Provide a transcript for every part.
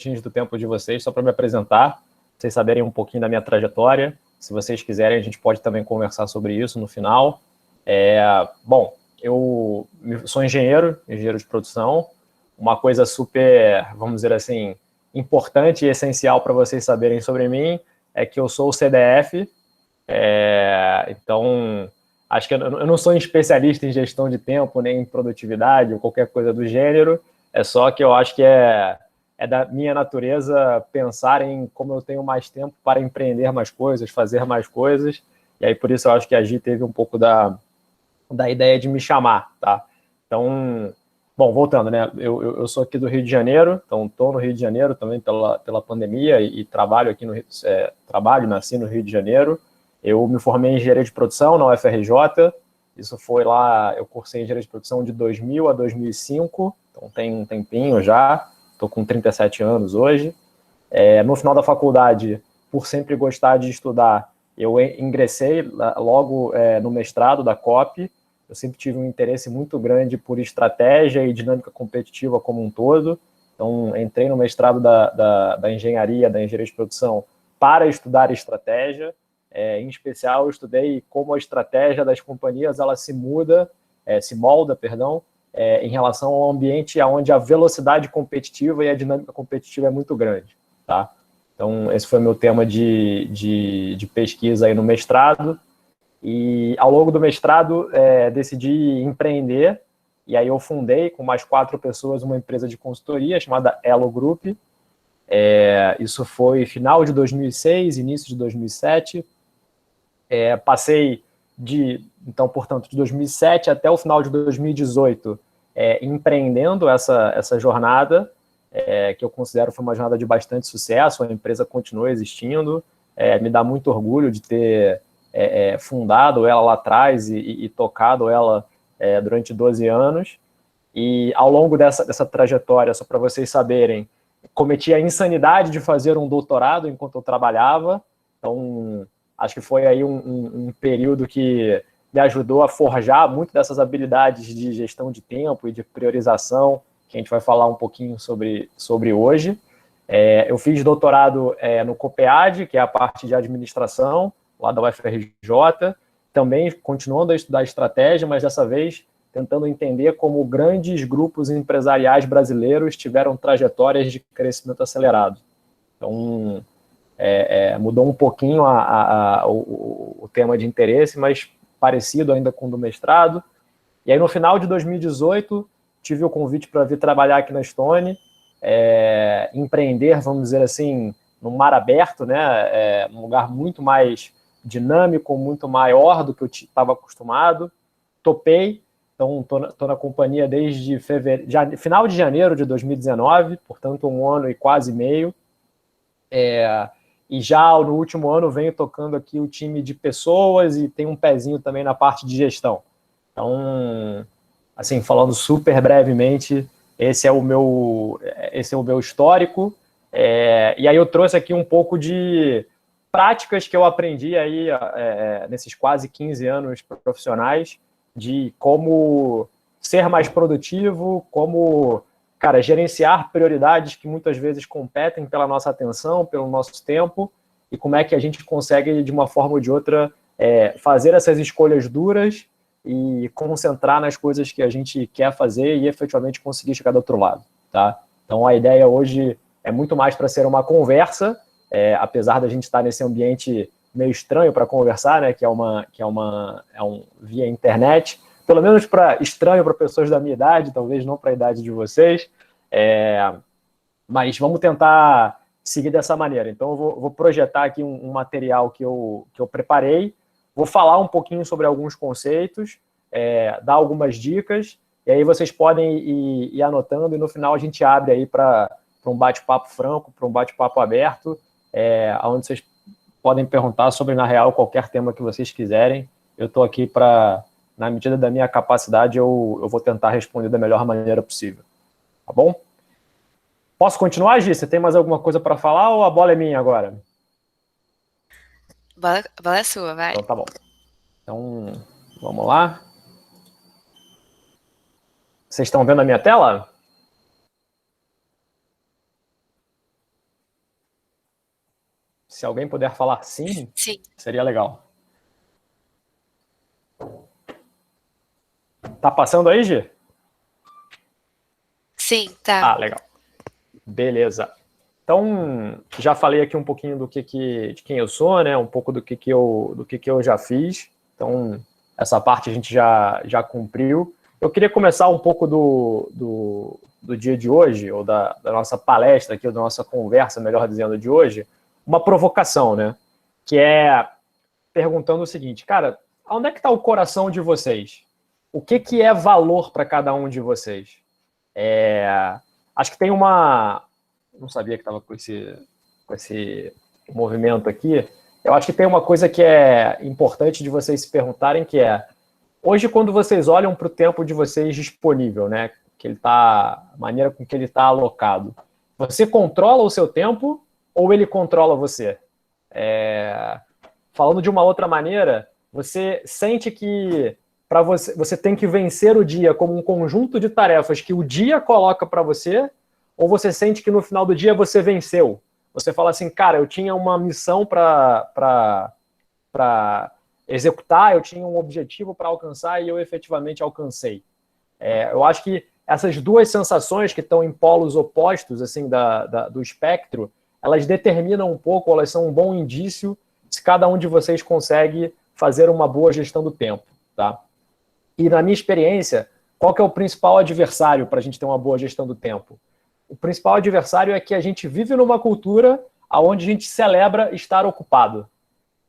minutinhos do tempo de vocês só para me apresentar, pra vocês saberem um pouquinho da minha trajetória. Se vocês quiserem, a gente pode também conversar sobre isso no final. Bom, eu sou engenheiro de produção. Uma coisa super, vamos dizer assim, importante e essencial para vocês saberem sobre mim é que eu sou o CDF. Então, acho que eu não sou um especialista em gestão de tempo, nem em produtividade ou qualquer coisa do gênero. É só que eu acho que é da minha natureza pensar em como eu tenho mais tempo para empreender mais coisas, fazer mais coisas. E aí, por isso, eu acho que a Gi teve um pouco da ideia de me chamar, tá? Então, bom, voltando, né? Eu sou aqui do Rio de Janeiro, então estou no Rio de Janeiro também pela pandemia e trabalho aqui no Rio, nasci no Rio de Janeiro. Eu me formei em engenharia de produção na UFRJ. Isso foi lá, eu cursei engenharia de produção de 2000 a 2005, então tem um tempinho já. Estou com 37 anos hoje. No final da faculdade, por sempre gostar de estudar, eu ingressei logo no mestrado da COP. Eu sempre tive um interesse muito grande por estratégia e dinâmica competitiva como um todo. Então, entrei no mestrado da engenharia de produção para estudar estratégia. Em especial, eu estudei como a estratégia das companhias ela se molda, em relação ao ambiente onde a velocidade competitiva e a dinâmica competitiva é muito grande, tá? Então, esse foi meu tema de pesquisa aí no mestrado. E, ao longo do mestrado, decidi empreender. E aí eu fundei, com mais 4 pessoas, uma empresa de consultoria chamada Elo Group. Isso foi final de 2006, início de 2007. Passei então, portanto, de 2007 até o final de 2018, empreendendo essa jornada, que eu considero foi uma jornada de bastante sucesso. A empresa continua existindo. Me dá muito orgulho de ter fundado ela lá atrás e tocado ela durante 12 anos. E ao longo dessa trajetória, só para vocês saberem, cometi a insanidade de fazer um doutorado enquanto eu trabalhava. Então, acho que foi aí um período que me ajudou a forjar muito dessas habilidades de gestão de tempo e de priorização, que a gente vai falar um pouquinho sobre hoje. Eu fiz doutorado no COPEAD, que é a parte de administração, lá da UFRJ, também continuando a estudar estratégia, mas dessa vez tentando entender como grandes grupos empresariais brasileiros tiveram trajetórias de crescimento acelerado. Então, mudou um pouquinho o tema de interesse, mas parecido ainda com o do mestrado. E aí, no final de 2018, tive o convite para vir trabalhar aqui na Stone, empreender, vamos dizer assim, num mar aberto, né? Num lugar muito mais dinâmico, muito maior do que eu estava acostumado. Topei, então estou na companhia desde final de janeiro de 2019, portanto, 1 ano e quase meio. E já no último ano venho tocando aqui o time de pessoas e tem um pezinho também na parte de gestão. Então, assim, falando super brevemente, esse é o meu histórico. E aí eu trouxe aqui um pouco de práticas que eu aprendi aí nesses quase 15 anos profissionais, de como ser mais produtivo, como, cara, gerenciar prioridades que muitas vezes competem pela nossa atenção, pelo nosso tempo, e como é que a gente consegue, de uma forma ou de outra, fazer essas escolhas duras e concentrar nas coisas que a gente quer fazer e efetivamente conseguir chegar do outro lado, tá? Então, a ideia hoje é muito mais para ser uma conversa, apesar da gente estar nesse ambiente meio estranho para conversar, né, que é via internet, pelo menos estranho para pessoas da minha idade, talvez não para a idade de vocês, mas vamos tentar seguir dessa maneira. Então, eu vou projetar aqui um material que eu preparei, vou falar um pouquinho sobre alguns conceitos, dar algumas dicas, e aí vocês podem ir anotando, e no final a gente abre aí para um bate-papo franco, para um bate-papo aberto, onde vocês podem perguntar sobre, na real, qualquer tema que vocês quiserem. Eu estou aqui para, na medida da minha capacidade, eu vou tentar responder da melhor maneira possível. Tá bom? Posso continuar, Gi? Você tem mais alguma coisa para falar ou a bola é minha agora? A bola é sua, vai. Então tá bom. Então, vamos lá. Vocês estão vendo a minha tela? Se alguém puder falar sim, Sim. seria legal. Tá passando aí, Gi? Sim, tá. Ah, legal. Beleza. Então, já falei aqui um pouquinho de quem eu sou, né? Um pouco do que eu já fiz. Então, essa parte a gente já cumpriu. Eu queria começar um pouco do dia de hoje, ou da nossa palestra aqui, ou da nossa conversa, melhor dizendo, de hoje, uma provocação, né? Que é perguntando o seguinte, cara, onde é que está o coração de vocês? O que é valor para cada um de vocês? Acho que tem uma... Não sabia que estava com esse movimento aqui. Eu acho que tem uma coisa que é importante de vocês se perguntarem, que é, hoje, quando vocês olham para o tempo de vocês disponível, né, que ele tá, a maneira com que ele está alocado, você controla o seu tempo ou ele controla você? Falando de uma outra maneira, você sente que para você tem que vencer o dia como um conjunto de tarefas que o dia coloca para você, ou você sente que no final do dia você venceu? Você fala assim, cara, eu tinha uma missão para executar, eu tinha um objetivo para alcançar e eu efetivamente alcancei. Eu acho que essas duas sensações que estão em polos opostos assim do espectro, elas determinam um pouco, elas são um bom indício se cada um de vocês consegue fazer uma boa gestão do tempo, tá? E na minha experiência, qual que é o principal adversário para a gente ter uma boa gestão do tempo? O principal adversário é que a gente vive numa cultura onde a gente celebra estar ocupado.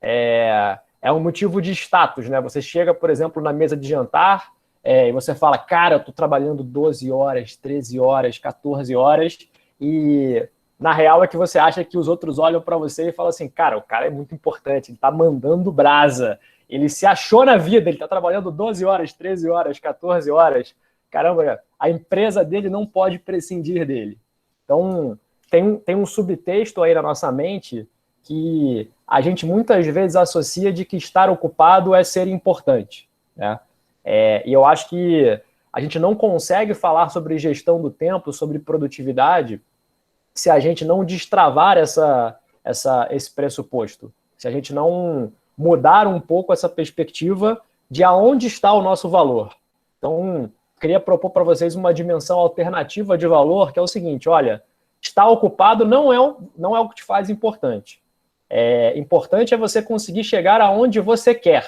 É um motivo de status, né? Você chega, por exemplo, na mesa de jantar e você fala, cara, eu estou trabalhando 12 horas, 13 horas, 14 horas, e na real é que você acha que os outros olham para você e falam assim, cara, o cara é muito importante, ele está mandando brasa, ele se achou na vida, ele está trabalhando 12 horas, 13 horas, 14 horas, caramba, a empresa dele não pode prescindir dele. Então, tem um subtexto aí na nossa mente que a gente muitas vezes associa de que estar ocupado é ser importante, né? E eu acho que a gente não consegue falar sobre gestão do tempo, sobre produtividade, se a gente não destravar esse pressuposto, se a gente não mudar um pouco essa perspectiva de aonde está o nosso valor. Então, queria propor para vocês uma dimensão alternativa de valor, que é o seguinte, olha, estar ocupado não é o que te faz importante. Importante é você conseguir chegar aonde você quer.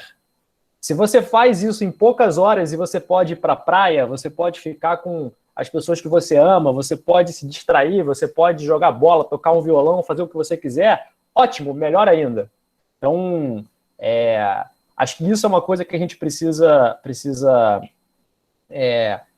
Se você faz isso em poucas horas e você pode ir para a praia, você pode ficar com as pessoas que você ama, você pode se distrair, você pode jogar bola, tocar um violão, fazer o que você quiser, ótimo, melhor ainda. Então, acho que isso é uma coisa que a gente precisa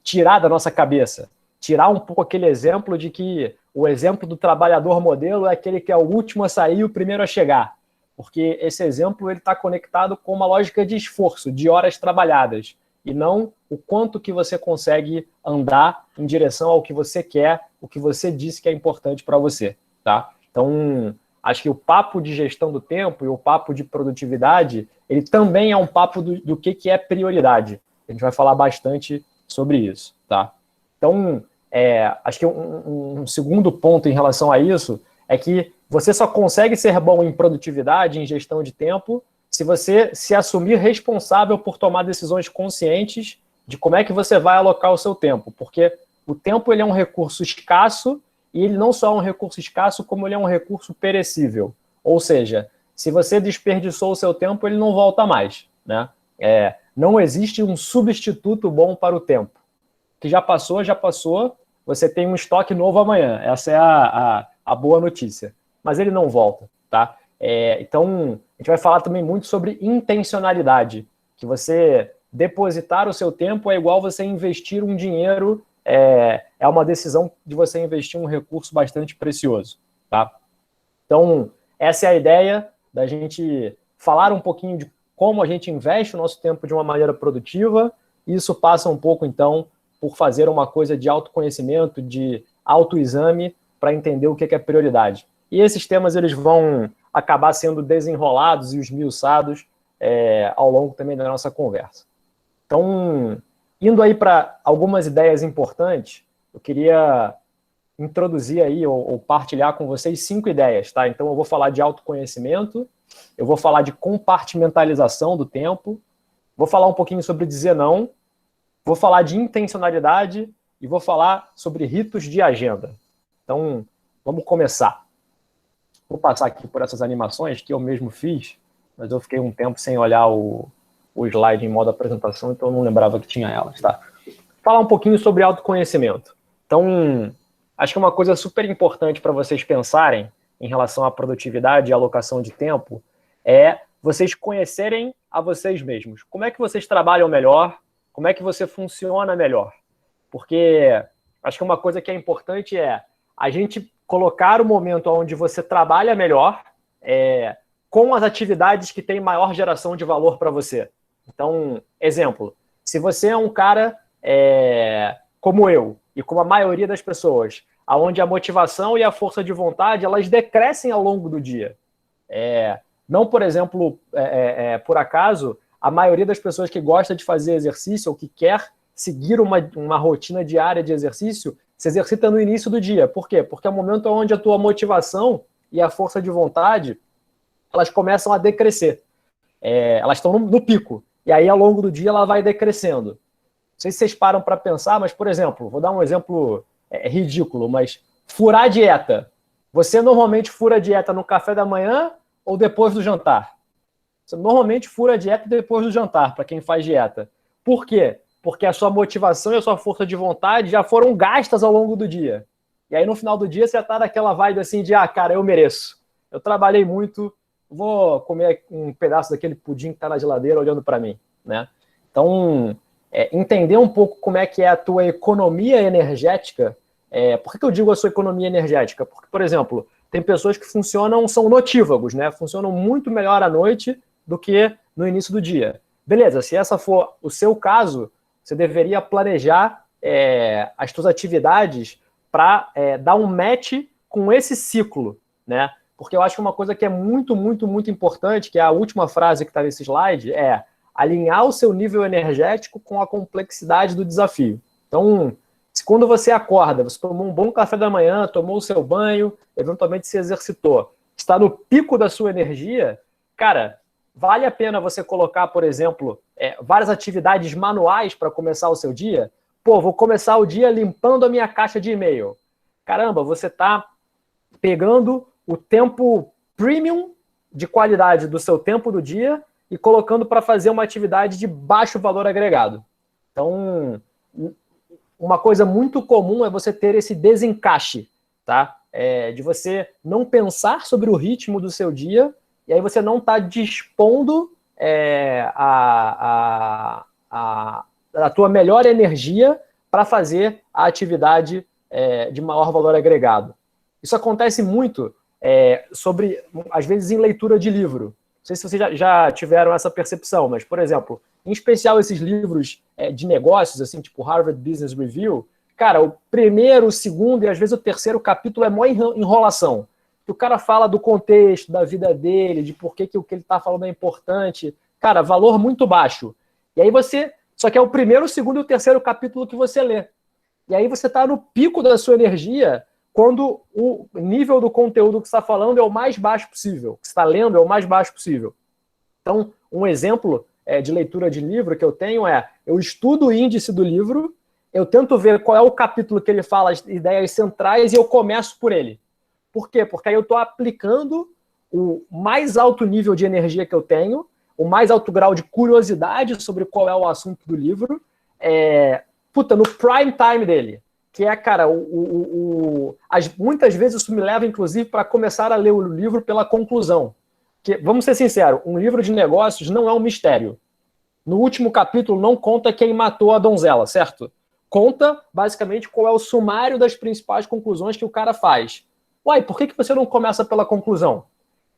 tirar da nossa cabeça. Tirar um pouco aquele exemplo de que o exemplo do trabalhador modelo é aquele que é o último a sair e o primeiro a chegar. Porque esse exemplo está conectado com uma lógica de esforço, de horas trabalhadas, e não o quanto que você consegue andar em direção ao que você quer, o que você disse que é importante para você, tá? Então, acho que o papo de gestão do tempo e o papo de produtividade, ele também é um papo do que é prioridade. A gente vai falar bastante sobre isso, tá? Então, acho que um segundo ponto em relação a isso é que você só consegue ser bom em produtividade, em gestão de tempo, se você se assumir responsável por tomar decisões conscientes de como é que você vai alocar o seu tempo. Porque o tempo ele é um recurso escasso e ele não só é um recurso escasso, como ele é um recurso perecível. Ou seja, se você desperdiçou o seu tempo, ele não volta mais, né? Não existe um substituto bom para o tempo. O que já passou, você tem um estoque novo amanhã. Essa é a boa notícia. Mas ele não volta, tá? Então, a gente vai falar também muito sobre intencionalidade, que você depositar o seu tempo é igual você investir um dinheiro, é uma decisão de você investir um recurso bastante precioso, tá? Então, essa é a ideia da gente falar um pouquinho de como a gente investe o nosso tempo de uma maneira produtiva. Isso passa um pouco, então, por fazer uma coisa de autoconhecimento, de autoexame, para entender o que é prioridade. E esses temas eles vão acabar sendo desenrolados e esmiuçados ao longo também da nossa conversa. Então, indo aí para algumas ideias importantes, eu queria introduzir aí ou partilhar com vocês 5 ideias, tá? Então eu vou falar de autoconhecimento, eu vou falar de compartimentalização do tempo, vou falar um pouquinho sobre dizer não, vou falar de intencionalidade e vou falar sobre ritos de agenda. Então, vamos começar. Vou passar aqui por essas animações que eu mesmo fiz, mas eu fiquei um tempo sem olhar o slide em modo apresentação, então eu não lembrava que tinha elas, tá? Falar um pouquinho sobre autoconhecimento. Então, acho que uma coisa super importante para vocês pensarem em relação à produtividade e alocação de tempo é vocês conhecerem a vocês mesmos. Como é que vocês trabalham melhor? Como é que você funciona melhor? Porque acho que uma coisa que é importante é a gente colocar o momento onde você trabalha melhor com as atividades que têm maior geração de valor para você. Então, exemplo, se você é um cara como eu e como a maioria das pessoas, onde a motivação e a força de vontade elas decrescem ao longo do dia. Não, por exemplo, por acaso, a maioria das pessoas que gosta de fazer exercício ou que quer seguir uma rotina diária de exercício se exercita no início do dia. Por quê? Porque é o momento onde a tua motivação e a força de vontade elas começam a decrescer. Elas estão no pico. E aí, ao longo do dia, ela vai decrescendo. Não sei se vocês param para pensar, mas, por exemplo, vou dar um exemplo ridículo, mas furar a dieta. Você normalmente fura a dieta no café da manhã ou depois do jantar? Você normalmente fura a dieta depois do jantar, para quem faz dieta. Por quê? Porque a sua motivação e a sua força de vontade já foram gastas ao longo do dia. E aí, no final do dia, você já está naquela vibe assim de, cara, eu mereço. Eu trabalhei muito, vou comer um pedaço daquele pudim que está na geladeira olhando para mim, né? Então, entender um pouco como é que é a tua economia energética. Por que eu digo a sua economia energética? Porque, por exemplo, tem pessoas que são notívagos, né? Funcionam muito melhor à noite do que no início do dia. Beleza, se essa for o seu caso, você deveria planejar as suas atividades para dar um match com esse ciclo, né? Porque eu acho que uma coisa que é muito, muito, muito importante, que é a última frase que está nesse slide, é alinhar o seu nível energético com a complexidade do desafio. Então, quando você acorda, você tomou um bom café da manhã, tomou o seu banho, eventualmente se exercitou, está no pico da sua energia, cara, vale a pena você colocar, por exemplo, várias atividades manuais para começar o seu dia? Pô, vou começar o dia limpando a minha caixa de e-mail. Caramba, você está pegando o tempo premium de qualidade do seu tempo do dia e colocando para fazer uma atividade de baixo valor agregado. Então, uma coisa muito comum é você ter esse desencaixe, tá? De você não pensar sobre o ritmo do seu dia e aí você não está dispondo a tua melhor energia para fazer a atividade de maior valor agregado. Isso acontece muito às vezes, em leitura de livro. Não sei se vocês já tiveram essa percepção, mas, por exemplo, em especial esses livros de negócios, assim, tipo Harvard Business Review, cara, o primeiro, o segundo e às vezes o terceiro capítulo é mó enrolação. O cara fala do contexto, da vida dele, de por que o que ele está falando é importante. Cara, valor muito baixo. E aí só que é o primeiro, o segundo e o terceiro capítulo que você lê. E aí você está no pico da sua energia quando o nível do conteúdo que você está falando é o mais baixo possível, que você está lendo é o mais baixo possível. Então, um exemplo de leitura de livro que eu tenho eu estudo o índice do livro, eu tento ver qual é o capítulo que ele fala as ideias centrais e eu começo por ele. Por quê? Porque aí eu estou aplicando o mais alto nível de energia que eu tenho, o mais alto grau de curiosidade sobre qual é o assunto do livro, no prime time dele. Que cara, muitas vezes isso me leva, inclusive, para começar a ler o livro pela conclusão. Que, vamos ser sinceros, um livro de negócios não é um mistério. No último capítulo não conta quem matou a donzela, certo? Conta, basicamente, qual é o sumário das principais conclusões que o cara faz. Uai, por que você não começa pela conclusão?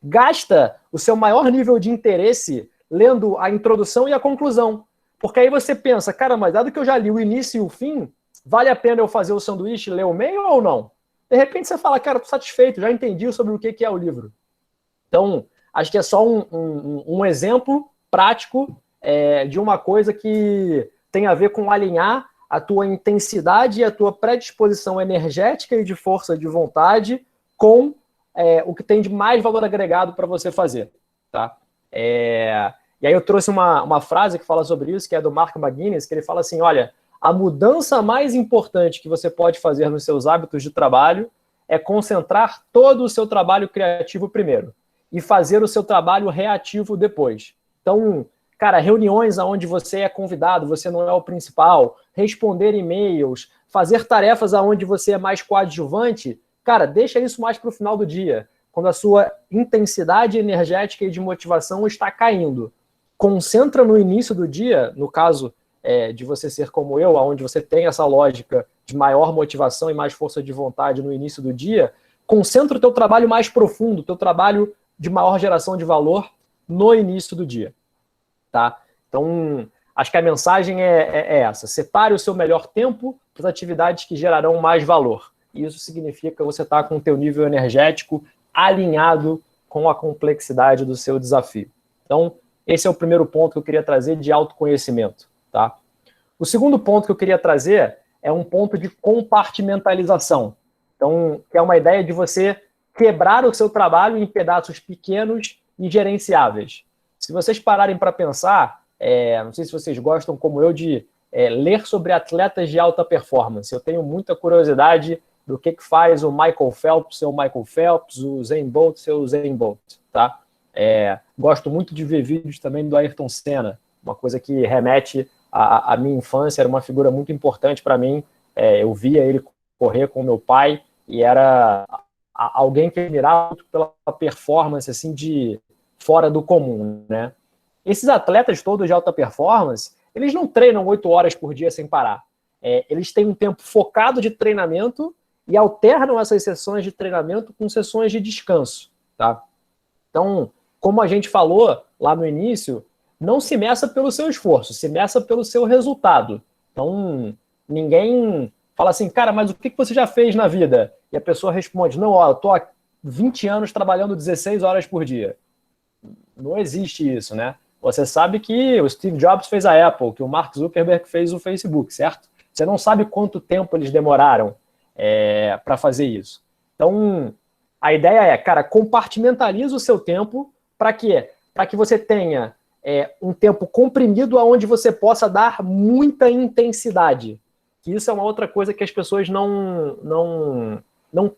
Gasta o seu maior nível de interesse lendo a introdução e a conclusão. Porque aí você pensa, cara, mas dado que eu já li o início e o fim, vale a pena eu fazer o sanduíche e ler o meio ou não? De repente você fala, cara, tô satisfeito, já entendi sobre o que é o livro. Então, acho que é só um exemplo prático de uma coisa que tem a ver com alinhar a tua intensidade e a tua predisposição energética e de força de vontade com o que tem de mais valor agregado para você fazer, tá? E aí eu trouxe uma frase que fala sobre isso, que é do Mark McGuinness, que ele fala assim, olha, a mudança mais importante que você pode fazer nos seus hábitos de trabalho é concentrar todo o seu trabalho criativo primeiro e fazer o seu trabalho reativo depois. Então, cara, reuniões onde você é convidado, você não é o principal, responder e-mails, fazer tarefas onde você é mais coadjuvante, cara, deixa isso mais para o final do dia, quando a sua intensidade energética e de motivação está caindo. Concentra no início do dia, no caso de você ser como eu, onde você tem essa lógica de maior motivação e mais força de vontade no início do dia, concentra o teu trabalho mais profundo, o teu trabalho de maior geração de valor no início do dia. Tá? Então, acho que a mensagem é essa. Separe o seu melhor tempo para as atividades que gerarão mais valor. Isso significa que você está com o teu nível energético alinhado com a complexidade do seu desafio. Então, esse é o primeiro ponto que eu queria trazer de autoconhecimento. Tá? O segundo ponto que eu queria trazer é um ponto de compartimentalização. Então, que é uma ideia de você quebrar o seu trabalho em pedaços pequenos e gerenciáveis. Se vocês pararem para pensar, não sei se vocês gostam, como eu, de ler sobre atletas de alta performance. Eu tenho muita curiosidade do que faz o Michael Phelps ser o Michael Phelps, o Usain Bolt ser o Usain Bolt. Tá? Gosto muito de ver vídeos também do Ayrton Senna, uma coisa que remete à minha infância, era uma figura muito importante para mim. Eu via ele correr com meu pai e era alguém que admirava muito pela performance assim, de fora do comum, né? Esses atletas todos de alta performance, eles não treinam 8 horas por dia sem parar. Eles têm um tempo focado de treinamento e alternam essas sessões de treinamento com sessões de descanso, tá? Então, como a gente falou lá no início, não se meça pelo seu esforço, se meça pelo seu resultado. Então, ninguém fala assim, cara, mas o que você já fez na vida? E a pessoa responde, não, eu tô há 20 anos trabalhando 16 horas por dia. Não existe isso, né? Você sabe que o Steve Jobs fez a Apple, que o Mark Zuckerberg fez o Facebook, certo? Você não sabe quanto tempo eles demoraram para fazer isso. Então, a ideia é, cara, compartimentaliza o seu tempo para quê? Para que você tenha um tempo comprimido onde você possa dar muita intensidade. Que isso é uma outra coisa que as pessoas não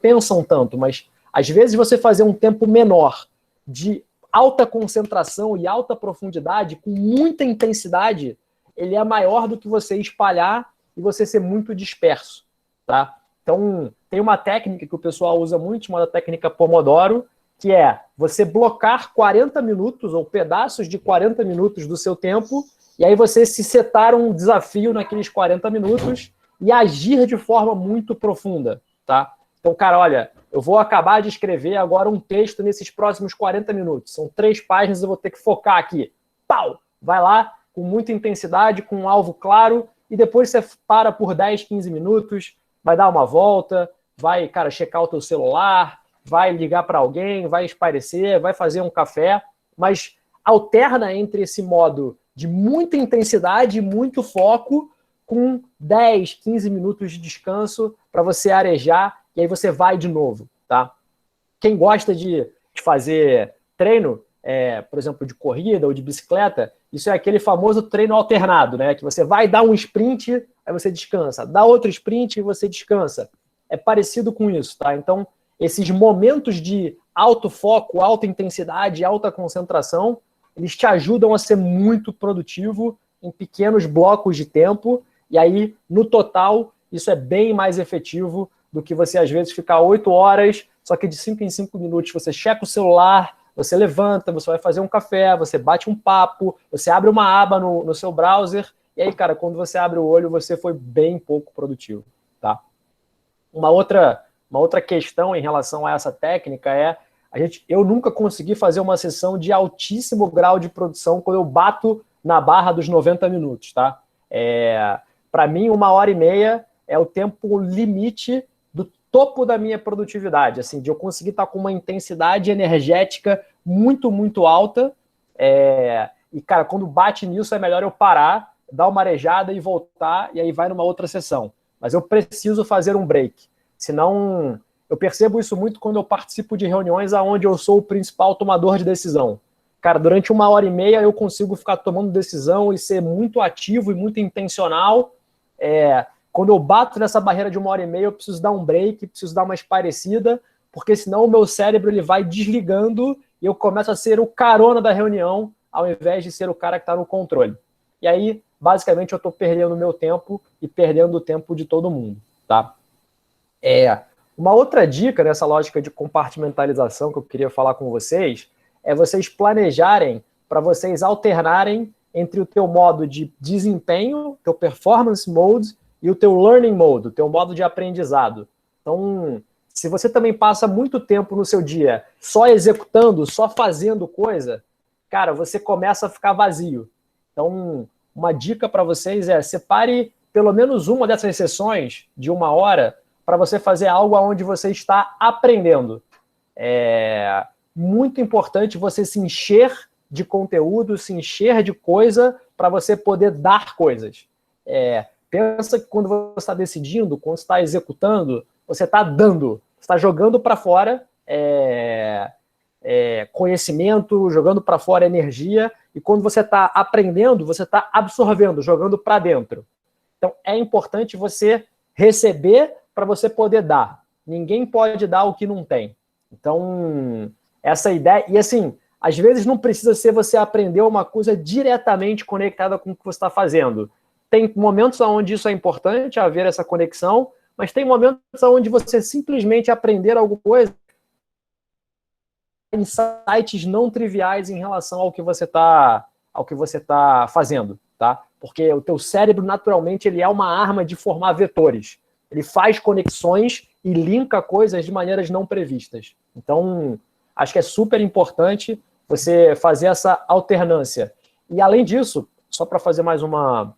pensam tanto, mas às vezes você fazer um tempo menor de alta concentração e alta profundidade, com muita intensidade, ele é maior do que você espalhar e você ser muito disperso, tá? Então, tem uma técnica que o pessoal usa muito, chamada técnica Pomodoro, que é você blocar 40 minutos ou pedaços de 40 minutos do seu tempo, e aí você se setar um desafio naqueles 40 minutos e agir de forma muito profunda, tá? Então, cara, olha, eu vou acabar de escrever agora um texto nesses próximos 40 minutos. São 3 páginas, eu vou ter que focar aqui. Pau! Vai lá, com muita intensidade, com um alvo claro, e depois você para por 10, 15 minutos, vai dar uma volta, vai, cara, checar o teu celular, vai ligar para alguém, vai espairecer, vai fazer um café, mas alterna entre esse modo de muita intensidade e muito foco com 10, 15 minutos de descanso para você arejar e aí você vai de novo, tá? Quem gosta de fazer treino, por exemplo, de corrida ou de bicicleta, isso é aquele famoso treino alternado, né? Que você vai dar um sprint, aí você descansa, dá outro sprint e você descansa. É parecido com isso, tá? Então, esses momentos de alto foco, alta intensidade, alta concentração, eles te ajudam a ser muito produtivo em pequenos blocos de tempo, e aí, no total, isso é bem mais efetivo do que você, às vezes, ficar 8 horas, só que de 5 em 5 minutos você checa o celular, você levanta, você vai fazer um café, você bate um papo, você abre uma aba no seu browser, e aí, cara, quando você abre o olho, você foi bem pouco produtivo, tá? Uma outra questão em relação a essa técnica é, eu nunca consegui fazer uma sessão de altíssimo grau de produção quando eu bato na barra dos 90 minutos, tá? Para mim, 1h30 é o tempo limite do topo da minha produtividade, assim, de eu conseguir estar com uma intensidade energética muito, muito alta. E, cara, quando bate nisso, é melhor eu parar. dar uma arejada e voltar, e aí vai numa outra sessão. Mas eu preciso fazer um break. Senão, eu percebo isso muito quando eu participo de reuniões onde eu sou o principal tomador de decisão. Cara, durante 1h30 eu consigo ficar tomando decisão e ser muito ativo e muito intencional. Quando eu bato nessa barreira de 1h30, eu preciso dar um break, preciso dar uma esparecida, porque senão o meu cérebro ele vai desligando e eu começo a ser o carona da reunião, ao invés de ser o cara que está no controle. E aí, basicamente, eu estou perdendo o meu tempo e perdendo o tempo de todo mundo, tá? Uma outra dica nessa lógica de compartimentalização que eu queria falar com vocês é vocês planejarem para vocês alternarem entre o teu modo de desempenho, teu performance mode, e o teu learning mode, o teu modo de aprendizado. Então, se você também passa muito tempo no seu dia só executando, só fazendo coisa, cara, você começa a ficar vazio. Então, uma dica para vocês é separe pelo menos uma dessas sessões de 1 hora para você fazer algo onde você está aprendendo. É muito importante você se encher de conteúdo, se encher de coisa para você poder dar coisas. Pensa que quando você está decidindo, quando você está executando, você está dando, você está jogando para fora conhecimento, jogando para fora energia, e quando você está aprendendo, você está absorvendo, jogando para dentro. Então, é importante você receber para você poder dar. Ninguém pode dar o que não tem. Então, essa ideia... E assim, às vezes não precisa ser você aprender uma coisa diretamente conectada com o que você está fazendo. Tem momentos onde isso é importante, haver essa conexão, mas tem momentos onde você simplesmente aprender alguma coisa, insights não triviais em relação ao que você está fazendo, tá? Porque o teu cérebro, naturalmente, ele é uma arma de formar vetores. Ele faz conexões e linka coisas de maneiras não previstas. Então, acho que é super importante você fazer essa alternância. E, além disso, só para fazer mais uma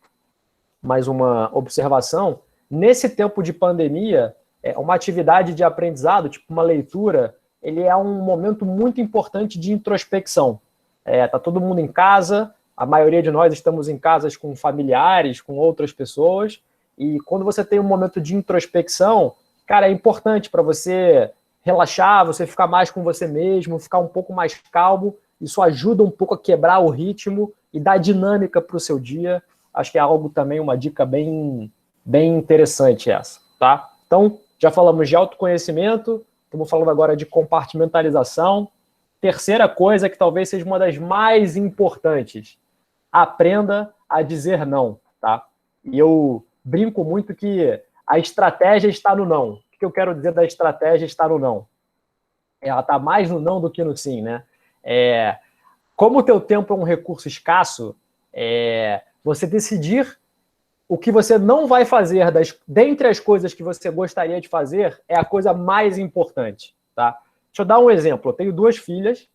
observação, nesse tempo de pandemia, uma atividade de aprendizado, tipo uma leitura, ele é um momento muito importante de introspecção. Tá todo mundo em casa, a maioria de nós estamos em casas com familiares, com outras pessoas, e quando você tem um momento de introspecção, cara, é importante para você relaxar, você ficar mais com você mesmo, ficar um pouco mais calmo. Isso ajuda um pouco a quebrar o ritmo e dar dinâmica para o seu dia. Acho que é algo também, uma dica bem interessante essa, tá? Então, já falamos de autoconhecimento, estamos falando agora de compartimentalização. Terceira coisa, que talvez seja uma das mais importantes: aprenda a dizer não, tá? E eu brinco muito que a estratégia está no não. O que eu quero dizer da estratégia está no não? Ela está mais no não do que no sim, né? Como o teu tempo é um recurso escasso, você decidir o que você não vai fazer dentre as coisas que você gostaria de fazer é a coisa mais importante, tá? Deixa eu dar um exemplo. Eu tenho 2 filhas,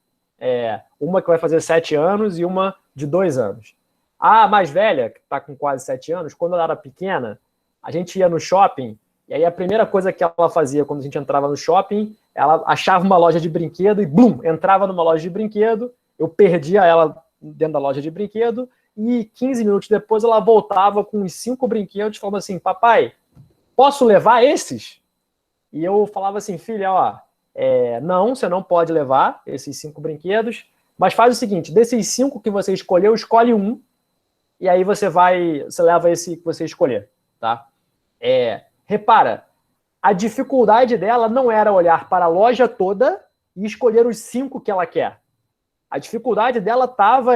uma que vai fazer 7 anos e uma de 2 anos. A mais velha, que está com quase 7 anos, quando ela era pequena, a gente ia no shopping, e aí a primeira coisa que ela fazia quando a gente entrava no shopping, ela achava uma loja de brinquedo e, blum, entrava numa loja de brinquedo, eu perdia ela dentro da loja de brinquedo, e 15 minutos depois ela voltava com uns 5 brinquedos, falando assim: papai, posso levar esses? E eu falava assim: filha, ó, não, você não pode levar esses 5 brinquedos, mas faz o seguinte, desses 5 que você escolheu, escolhe um, e aí você leva esse que você escolher, tá? Repara, a dificuldade dela não era olhar para a loja toda e escolher os 5 que ela quer. A dificuldade dela estava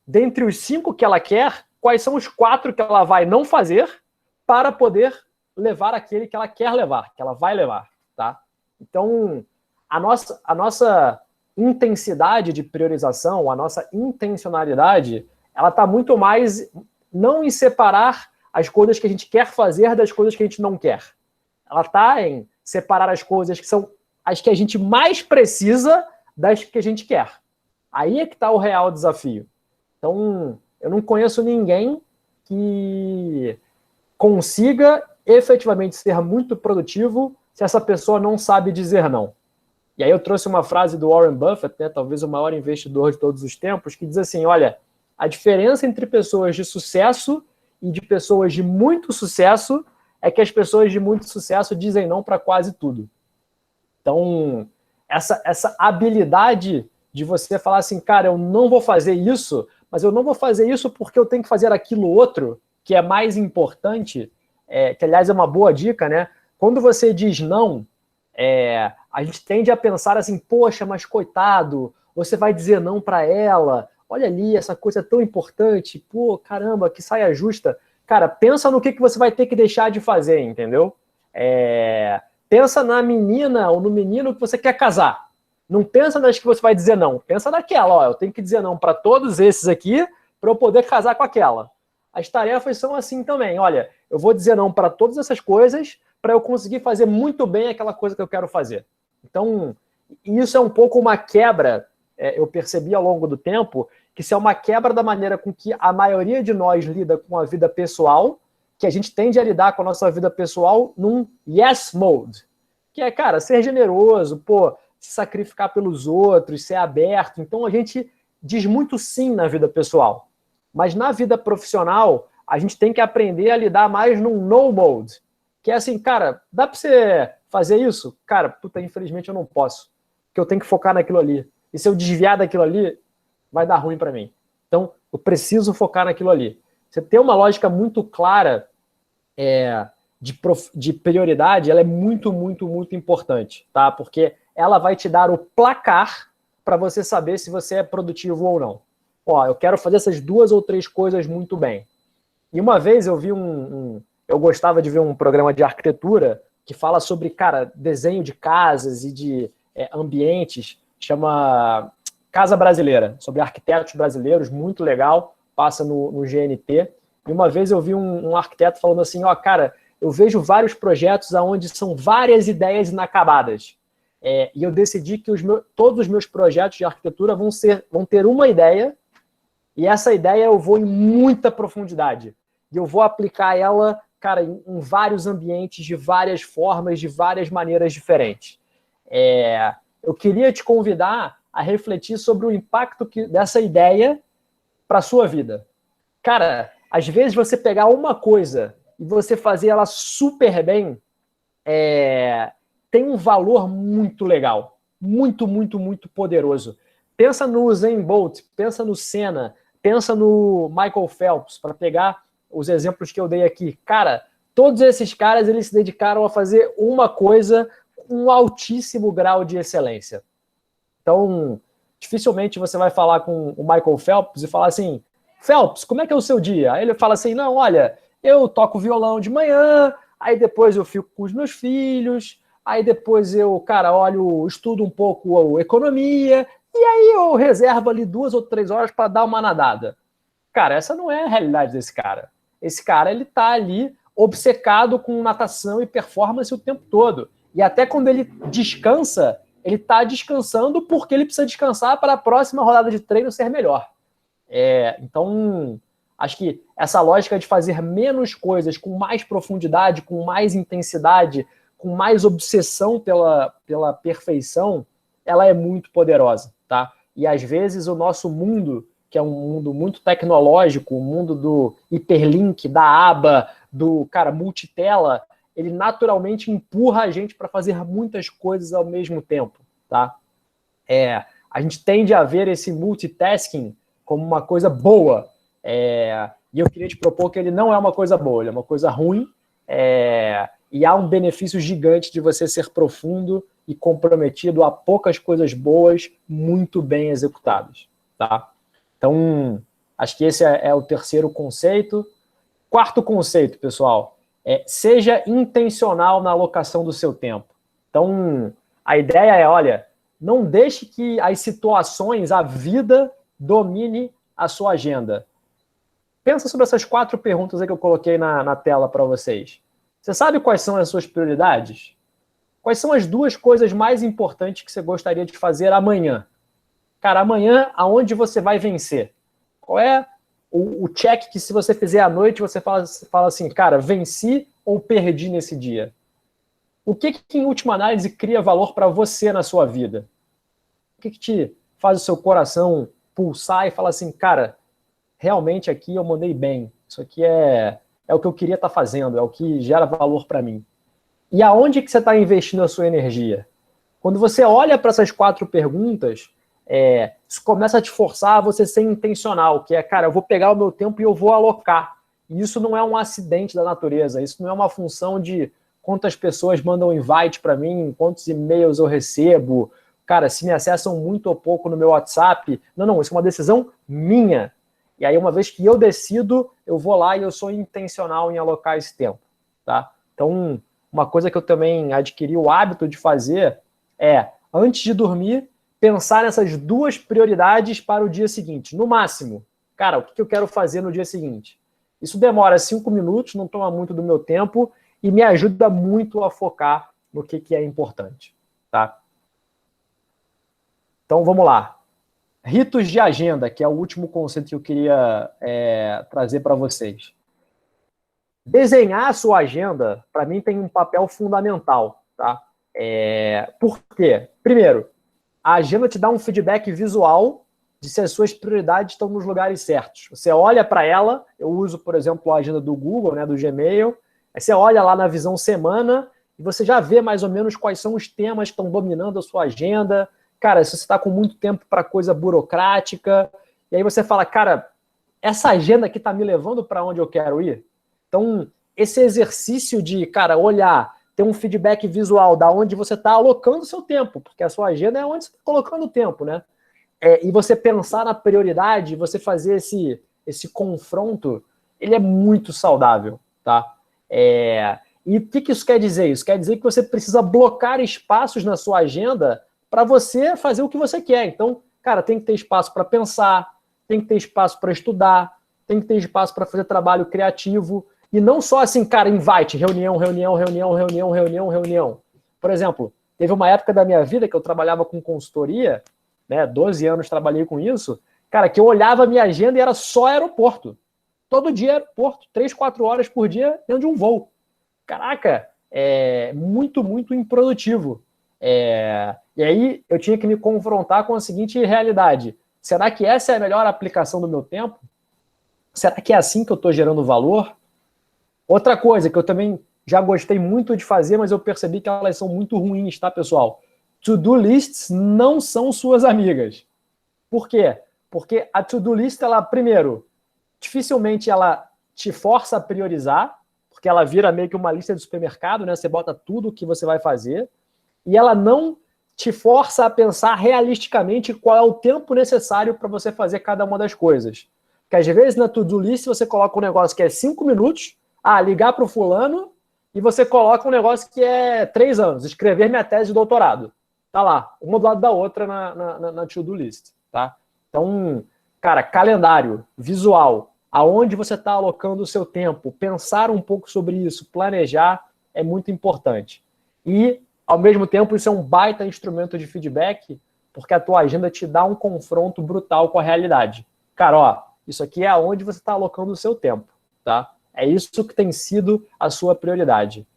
dentre os 5 que ela quer, quais são os 4 que ela vai não fazer para poder levar aquele que ela quer levar, que ela vai levar, tá? Então, a nossa intensidade de priorização, a nossa intencionalidade, ela está muito mais não em separar as coisas que a gente quer fazer das coisas que a gente não quer. Ela está em separar as coisas que são as que a gente mais precisa das que a gente quer. Aí é que está o real desafio. Então, eu não conheço ninguém que consiga efetivamente ser muito produtivo se essa pessoa não sabe dizer não. E aí eu trouxe uma frase do Warren Buffett, né, talvez o maior investidor de todos os tempos, que diz assim: olha, A diferença entre pessoas de sucesso e de pessoas de muito sucesso é que as pessoas de muito sucesso dizem não para quase tudo. Então, essa habilidade de você falar assim, cara, eu não vou fazer isso, mas eu não vou fazer isso porque eu tenho que fazer aquilo outro, que é mais importante, que aliás é uma boa dica, né? Quando você diz não, a gente tende a pensar assim, poxa, mas coitado, você vai dizer não para ela, olha ali, essa coisa é tão importante, pô, caramba, que saia justa. Cara, pensa no que você vai ter que deixar de fazer, entendeu? Pensa na menina ou no menino que você quer casar. Não pensa nas que você vai dizer não. Pensa naquela, ó, eu tenho que dizer não para todos esses aqui para eu poder casar com aquela. As tarefas são assim também. Olha, eu vou dizer não para todas essas coisas para eu conseguir fazer muito bem aquela coisa que eu quero fazer. Então, isso é um pouco uma quebra, eu percebi ao longo do tempo, que isso é uma quebra da maneira com que a maioria de nós lida com a vida pessoal, que a gente tende a lidar com a nossa vida pessoal num yes mode, que é, cara, ser generoso, pô, se sacrificar pelos outros, ser aberto. Então, a gente diz muito sim na vida pessoal. Mas na vida profissional, a gente tem que aprender a lidar mais num no mode, que é assim, cara, dá para você fazer isso? Cara, puta, infelizmente eu não posso, porque eu tenho que focar naquilo ali. E se eu desviar daquilo ali, vai dar ruim para mim. Então, eu preciso focar naquilo ali. Você ter uma lógica muito clara de prioridade, ela é muito, muito, muito importante, tá? Porque ela vai te dar o placar para você saber se você é produtivo ou não. Ó, eu quero fazer essas 2 ou 3 coisas muito bem. E uma vez eu vi eu gostava de ver um programa de arquitetura que fala sobre, cara, desenho de casas e de ambientes, chama Casa Brasileira, sobre arquitetos brasileiros, muito legal, passa no GNT. E uma vez eu vi um arquiteto falando assim, ó, cara, eu vejo vários projetos onde são várias ideias inacabadas. E eu decidi que todos os meus projetos de arquitetura vão ter uma ideia, e essa ideia eu vou em muita profundidade. E eu vou aplicar ela, cara, em vários ambientes, de várias formas, de várias maneiras diferentes. Eu queria te convidar a refletir sobre o impacto dessa ideia para a sua vida. Cara, às vezes você pegar uma coisa e você fazer ela super bem, tem um valor muito legal. Muito, muito, muito poderoso. Pensa no Usain Bolt, pensa no Senna, pensa no Michael Phelps, para pegar os exemplos que eu dei aqui. Cara, todos esses caras, eles se dedicaram a fazer uma coisa com um altíssimo grau de excelência. Então, dificilmente você vai falar com o Michael Phelps e falar assim, Phelps, como é que é o seu dia? Aí ele fala assim, não, olha, eu toco violão de manhã, aí depois eu fico com os meus filhos, aí depois eu, cara, estudo um pouco economia, e aí eu reservo ali 2 ou 3 horas para dar uma nadada. Cara, essa não é a realidade desse cara. Esse cara, ele tá ali obcecado com natação e performance o tempo todo. E até quando ele descansa, ele tá descansando porque ele precisa descansar para a próxima rodada de treino ser melhor. Então, acho que essa lógica de fazer menos coisas com mais profundidade, com mais intensidade, com mais obsessão pela perfeição, ela é muito poderosa, tá? E às vezes o nosso mundo, que é um mundo muito tecnológico, o mundo do hiperlink, da aba, do, cara, multitela, ele naturalmente empurra a gente para fazer muitas coisas ao mesmo tempo, tá? A gente tende a ver esse multitasking como uma coisa boa, e eu queria te propor que ele não é uma coisa boa, ele é uma coisa ruim, e há um benefício gigante de você ser profundo e comprometido a poucas coisas boas muito bem executadas, tá? Então, acho que esse é o terceiro conceito. Quarto conceito, pessoal, seja intencional na alocação do seu tempo. Então, a ideia é, olha, não deixe que as situações, a vida, domine a sua agenda. Pensa sobre essas 4 perguntas aí que eu coloquei na tela para vocês. Você sabe quais são as suas prioridades? Quais são as 2 coisas mais importantes que você gostaria de fazer amanhã? Cara, amanhã, aonde você vai vencer? Qual é o check que, se você fizer à noite, você fala assim, cara, venci ou perdi nesse dia? O que em última análise, cria valor para você na sua vida? O que te faz o seu coração pulsar e falar assim, cara, realmente aqui eu mandei bem. Isso aqui é o que eu queria estar fazendo, é o que gera valor para mim. E aonde que você está investindo a sua energia? Quando você olha para essas 4 perguntas, isso começa a te forçar a você ser intencional, que é, cara, eu vou pegar o meu tempo e eu vou alocar. E isso não é um acidente da natureza, isso não é uma função de quantas pessoas mandam invite para mim, quantos e-mails eu recebo, cara, se me acessam muito ou pouco no meu WhatsApp. Não, isso é uma decisão minha. E aí, uma vez que eu decido, eu vou lá e eu sou intencional em alocar esse tempo, tá? Então, uma coisa que eu também adquiri o hábito de fazer é, antes de dormir, pensar nessas 2 prioridades para o dia seguinte. No máximo, cara, o que eu quero fazer no dia seguinte? Isso demora 5 minutos, não toma muito do meu tempo e me ajuda muito a focar no que é importante, tá? Então, vamos lá. Ritos de agenda, que é o último conceito que eu queria trazer para vocês. Desenhar a sua agenda, para mim, tem um papel fundamental, tá? Por quê? Primeiro, a agenda te dá um feedback visual de se as suas prioridades estão nos lugares certos. Você olha para ela, eu uso, por exemplo, a agenda do Google, né, do Gmail, aí você olha lá na visão semana e você já vê mais ou menos quais são os temas que estão dominando a sua agenda. Cara, se você está com muito tempo para coisa burocrática, e aí você fala, cara, essa agenda aqui está me levando para onde eu quero ir? Então, esse exercício de, cara, olhar, ter um feedback visual da onde você está alocando o seu tempo, porque a sua agenda é onde você está colocando o tempo, né? E você pensar na prioridade, você fazer esse confronto, ele é muito saudável, tá? E o que isso quer dizer? Isso quer dizer que você precisa blocar espaços na sua agenda para você fazer o que você quer. Então, cara, tem que ter espaço para pensar, tem que ter espaço para estudar, tem que ter espaço para fazer trabalho criativo. E não só assim, cara, invite, reunião. Por exemplo, teve uma época da minha vida que eu trabalhava com consultoria, né, 12 anos trabalhei com isso, cara, que eu olhava a minha agenda e era só aeroporto. Todo dia aeroporto, 3, 4 horas por dia dentro de um voo. Caraca, muito, muito improdutivo. E aí eu tinha que me confrontar com a seguinte realidade. Será que essa é a melhor aplicação do meu tempo? Será que é assim que eu estou gerando valor? Outra coisa que eu também já gostei muito de fazer, mas eu percebi que elas são muito ruins, tá, pessoal? To-do lists não são suas amigas. Por quê? Porque a to-do list, ela, primeiro, dificilmente ela te força a priorizar, porque ela vira meio que uma lista de supermercado, né? Você bota tudo o que você vai fazer, e ela não te força a pensar realisticamente qual é o tempo necessário para você fazer cada uma das coisas. Porque às vezes na to-do list você coloca um negócio que é 5 minutos, ligar para o fulano, e você coloca um negócio que é 3 anos, escrever minha tese de doutorado. Tá lá, uma do lado da outra na to-do list, tá? Então, cara, calendário, visual, aonde você está alocando o seu tempo, pensar um pouco sobre isso, planejar, é muito importante. E, ao mesmo tempo, isso é um baita instrumento de feedback, porque a tua agenda te dá um confronto brutal com a realidade. Cara, ó, isso aqui é aonde você está alocando o seu tempo, tá? É isso que tem sido a sua prioridade.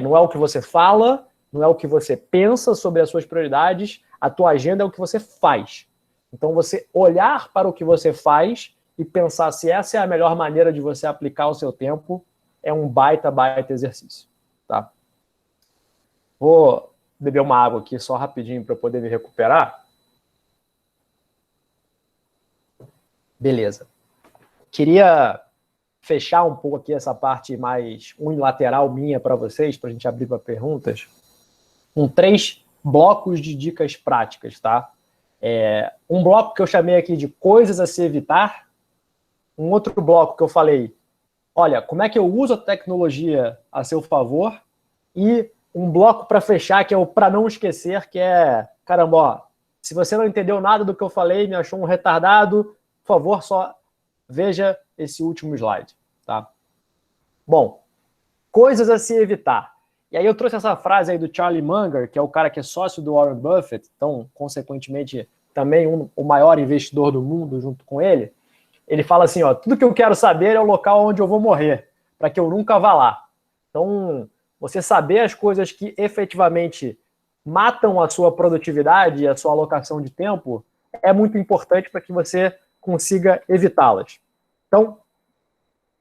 Não é o que você fala, não é o que você pensa sobre as suas prioridades, a tua agenda é o que você faz. Então, você olhar para o que você faz e pensar se essa é a melhor maneira de você aplicar o seu tempo é um baita exercício, tá? Vou beber uma água aqui só rapidinho para eu poder me recuperar. Beleza. Queria fechar um pouco aqui essa parte mais unilateral minha para vocês, para a gente abrir para perguntas, com 3 blocos de dicas práticas, tá? Um bloco que eu chamei aqui de coisas a se evitar, um outro bloco que eu falei, olha, como é que eu uso a tecnologia a seu favor, e um bloco para fechar, que é o para não esquecer, que é, caramba, ó, se você não entendeu nada do que eu falei, me achou um retardado, por favor, só veja esse último slide, tá? Bom, coisas a se evitar. E aí eu trouxe essa frase aí do Charlie Munger, que é o cara que é sócio do Warren Buffett, então, consequentemente, também o maior investidor do mundo junto com ele. Ele fala assim, ó, tudo que eu quero saber é o local onde eu vou morrer, para que eu nunca vá lá. Então, você saber as coisas que efetivamente matam a sua produtividade e a sua alocação de tempo é muito importante para que você consiga evitá-las. Então,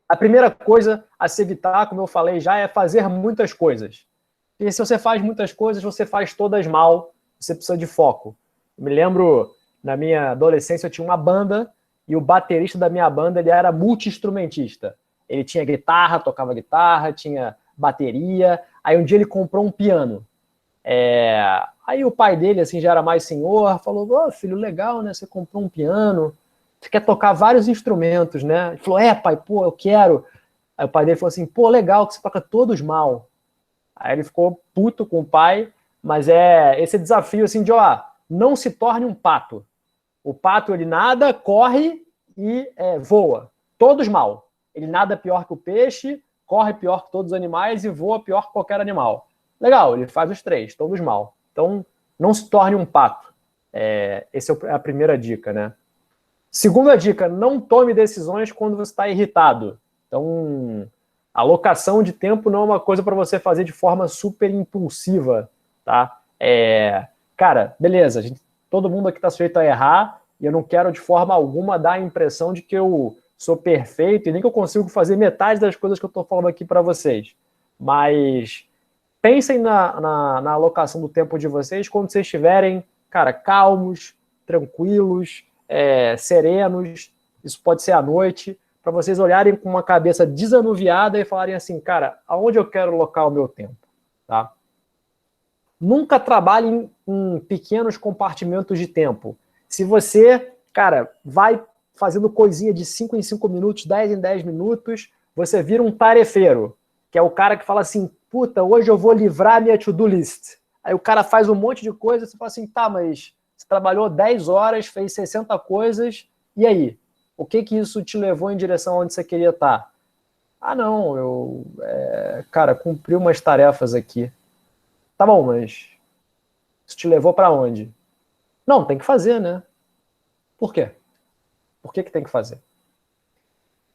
a primeira coisa a se evitar, como eu falei já, é fazer muitas coisas. Porque se você faz muitas coisas, você faz todas mal, você precisa de foco. Eu me lembro, na minha adolescência, eu tinha uma banda, e o baterista da minha banda, ele era multi-instrumentista. Ele tinha guitarra, tocava guitarra, tinha bateria. Aí um dia ele comprou um piano. Aí o pai dele, assim, já era mais senhor, falou, oh, filho, legal, né? Você comprou um piano, você quer tocar vários instrumentos, né? Ele falou, pai, pô, eu quero. Aí o pai dele falou assim, pô, legal, que você toca todos mal. Aí ele ficou puto com o pai, mas é esse desafio, assim, de, não se torne um pato. O pato, ele nada, corre e voa. Todos mal. Ele nada pior que o peixe, corre pior que todos os animais e voa pior que qualquer animal. Legal, ele faz os três, todos mal. Então, não se torne um pato. Essa é a primeira dica, né? Segunda dica, não tome decisões quando você está irritado. Então, alocação de tempo não é uma coisa para você fazer de forma super impulsiva, tá? Cara, beleza, todo mundo aqui está sujeito a errar e eu não quero de forma alguma dar a impressão de que eu sou perfeito e nem que eu consigo fazer metade das coisas que eu estou falando aqui para vocês. Mas pensem na alocação do tempo de vocês quando vocês estiverem, cara, calmos, tranquilos, serenos. Isso pode ser à noite, para vocês olharem com uma cabeça desanuviada e falarem assim, cara, aonde eu quero alocar o meu tempo, tá? Nunca trabalhe em pequenos compartimentos de tempo. Se você, cara, vai fazendo coisinha de 5 em 5 minutos, 10 em 10 minutos, você vira um tarefeiro, que é o cara que fala assim, puta, hoje eu vou livrar minha to-do list. Aí o cara faz um monte de coisa, você fala assim, tá, mas você trabalhou 10 horas, fez 60 coisas, e aí? O que isso te levou em direção onde você queria estar? Ah, não, eu, cara, cumpri umas tarefas aqui. Tá bom, mas isso te levou para onde? Não, tem que fazer, né? Por quê? Por que tem que fazer?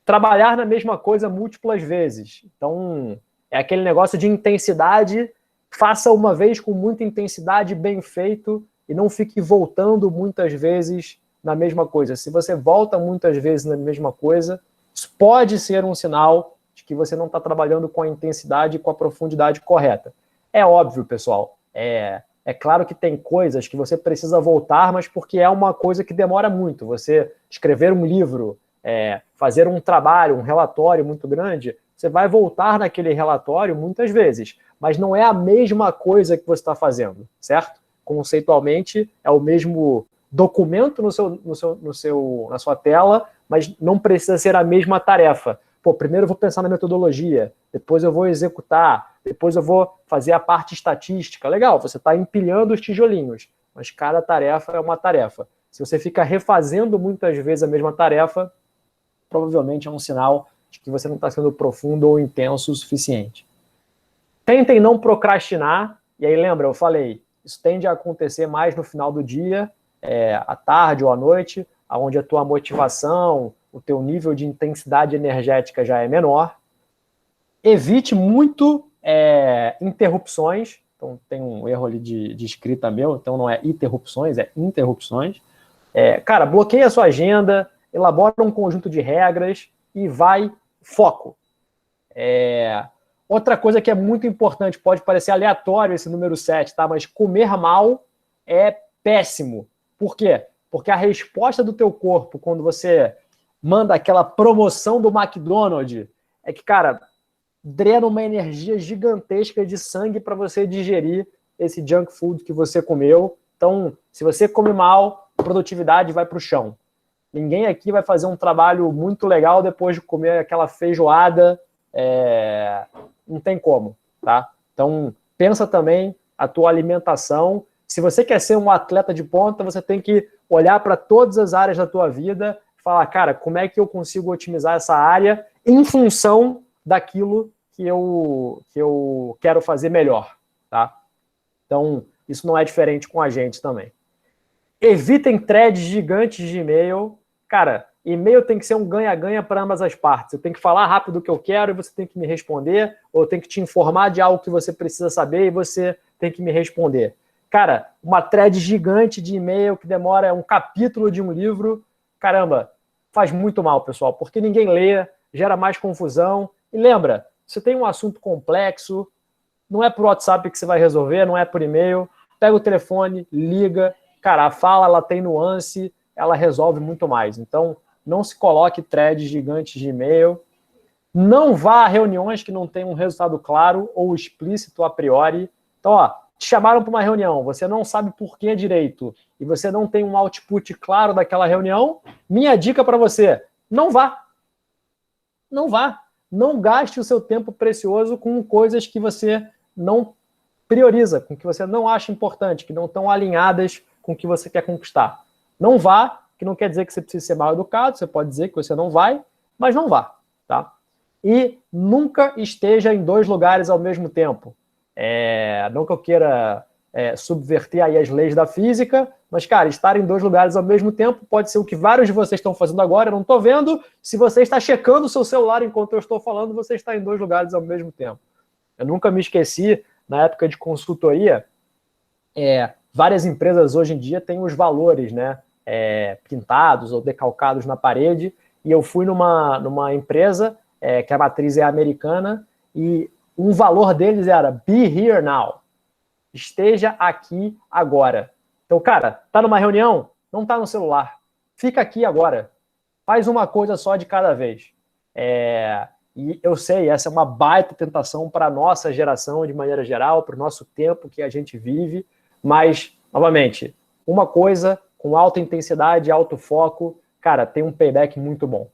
Trabalhar na mesma coisa múltiplas vezes. Então, é aquele negócio de intensidade. Faça uma vez com muita intensidade, bem feito, e não fique voltando muitas vezes na mesma coisa. Se você volta muitas vezes na mesma coisa, isso pode ser um sinal de que você não está trabalhando com a intensidade e com a profundidade correta. É óbvio, pessoal. É claro que tem coisas que você precisa voltar, mas porque é uma coisa que demora muito. Você escrever um livro, fazer um trabalho, um relatório muito grande, você vai voltar naquele relatório muitas vezes, mas não é a mesma coisa que você está fazendo, certo? Conceitualmente, é o mesmo documento na sua tela, mas não precisa ser a mesma tarefa. Pô, primeiro eu vou pensar na metodologia, depois eu vou executar, depois eu vou fazer a parte estatística. Legal, você está empilhando os tijolinhos, mas cada tarefa é uma tarefa. Se você fica refazendo muitas vezes a mesma tarefa, provavelmente é um sinal de que você não está sendo profundo ou intenso o suficiente. Tentem não procrastinar, e aí lembra, eu falei, isso tende a acontecer mais no final do dia, à tarde ou à noite, onde a tua motivação, o teu nível de intensidade energética já é menor. Evite muito interrupções. Então, tem um erro ali de escrita meu, então não é interrupções, é interrupções. Cara, bloqueia a sua agenda, elabora um conjunto de regras e vai foco. Outra coisa que é muito importante, pode parecer aleatório esse número 7, tá? Mas comer mal é péssimo. Por quê? Porque a resposta do teu corpo, quando você manda aquela promoção do McDonald's, é que, cara, drena uma energia gigantesca de sangue para você digerir esse junk food que você comeu. Então, se você come mal, a produtividade vai para o chão. Ninguém aqui vai fazer um trabalho muito legal depois de comer aquela feijoada. Não tem como, tá? Então, pensa também a tua alimentação. Se você quer ser um atleta de ponta, você tem que olhar para todas as áreas da tua vida e falar, cara, como é que eu consigo otimizar essa área em função daquilo que eu quero fazer melhor, tá? Então, isso não é diferente com a gente também. Evitem threads gigantes de e-mail. Cara, e-mail tem que ser um ganha-ganha para ambas as partes. Eu tenho que falar rápido o que eu quero e você tem que me responder, ou eu tenho que te informar de algo que você precisa saber e você tem que me responder. Cara, uma thread gigante de e-mail que demora um capítulo de um livro, caramba, faz muito mal, pessoal, porque ninguém lê, gera mais confusão. E lembra, se tem um assunto complexo, não é por WhatsApp que você vai resolver, não é por e-mail. Pega o telefone, liga. Cara, a fala, ela tem nuance, ela resolve muito mais. Então, não se coloque threads gigantes de e-mail. Não vá a reuniões que não tenham um resultado claro ou explícito a priori. Então, ó, te chamaram para uma reunião, você não sabe por que direito e você não tem um output claro daquela reunião, minha dica para você, não vá. Não vá. Não gaste o seu tempo precioso com coisas que você não prioriza, com que você não acha importante, que não estão alinhadas com o que você quer conquistar. Não vá, que não quer dizer que você precisa ser mal educado, você pode dizer que você não vai, mas não vá, tá? E nunca esteja em 2 lugares ao mesmo tempo. Não que eu queira subverter aí as leis da física, mas, cara, estar em 2 lugares ao mesmo tempo pode ser o que vários de vocês estão fazendo agora, eu não estou vendo. Se você está checando o seu celular enquanto eu estou falando, você está em 2 lugares ao mesmo tempo. Eu nunca me esqueci, na época de consultoria, várias empresas hoje em dia têm os valores, né, pintados ou decalcados na parede, e eu fui numa empresa que a matriz é americana, e um valor deles era Be Here Now. Esteja aqui agora. Então, cara, tá numa reunião? Não tá no celular. Fica aqui agora. Faz uma coisa só de cada vez. E eu sei, essa é uma baita tentação para a nossa geração, de maneira geral, para o nosso tempo que a gente vive, mas, novamente, uma coisa com alta intensidade, alto foco, cara, tem um payback muito bom.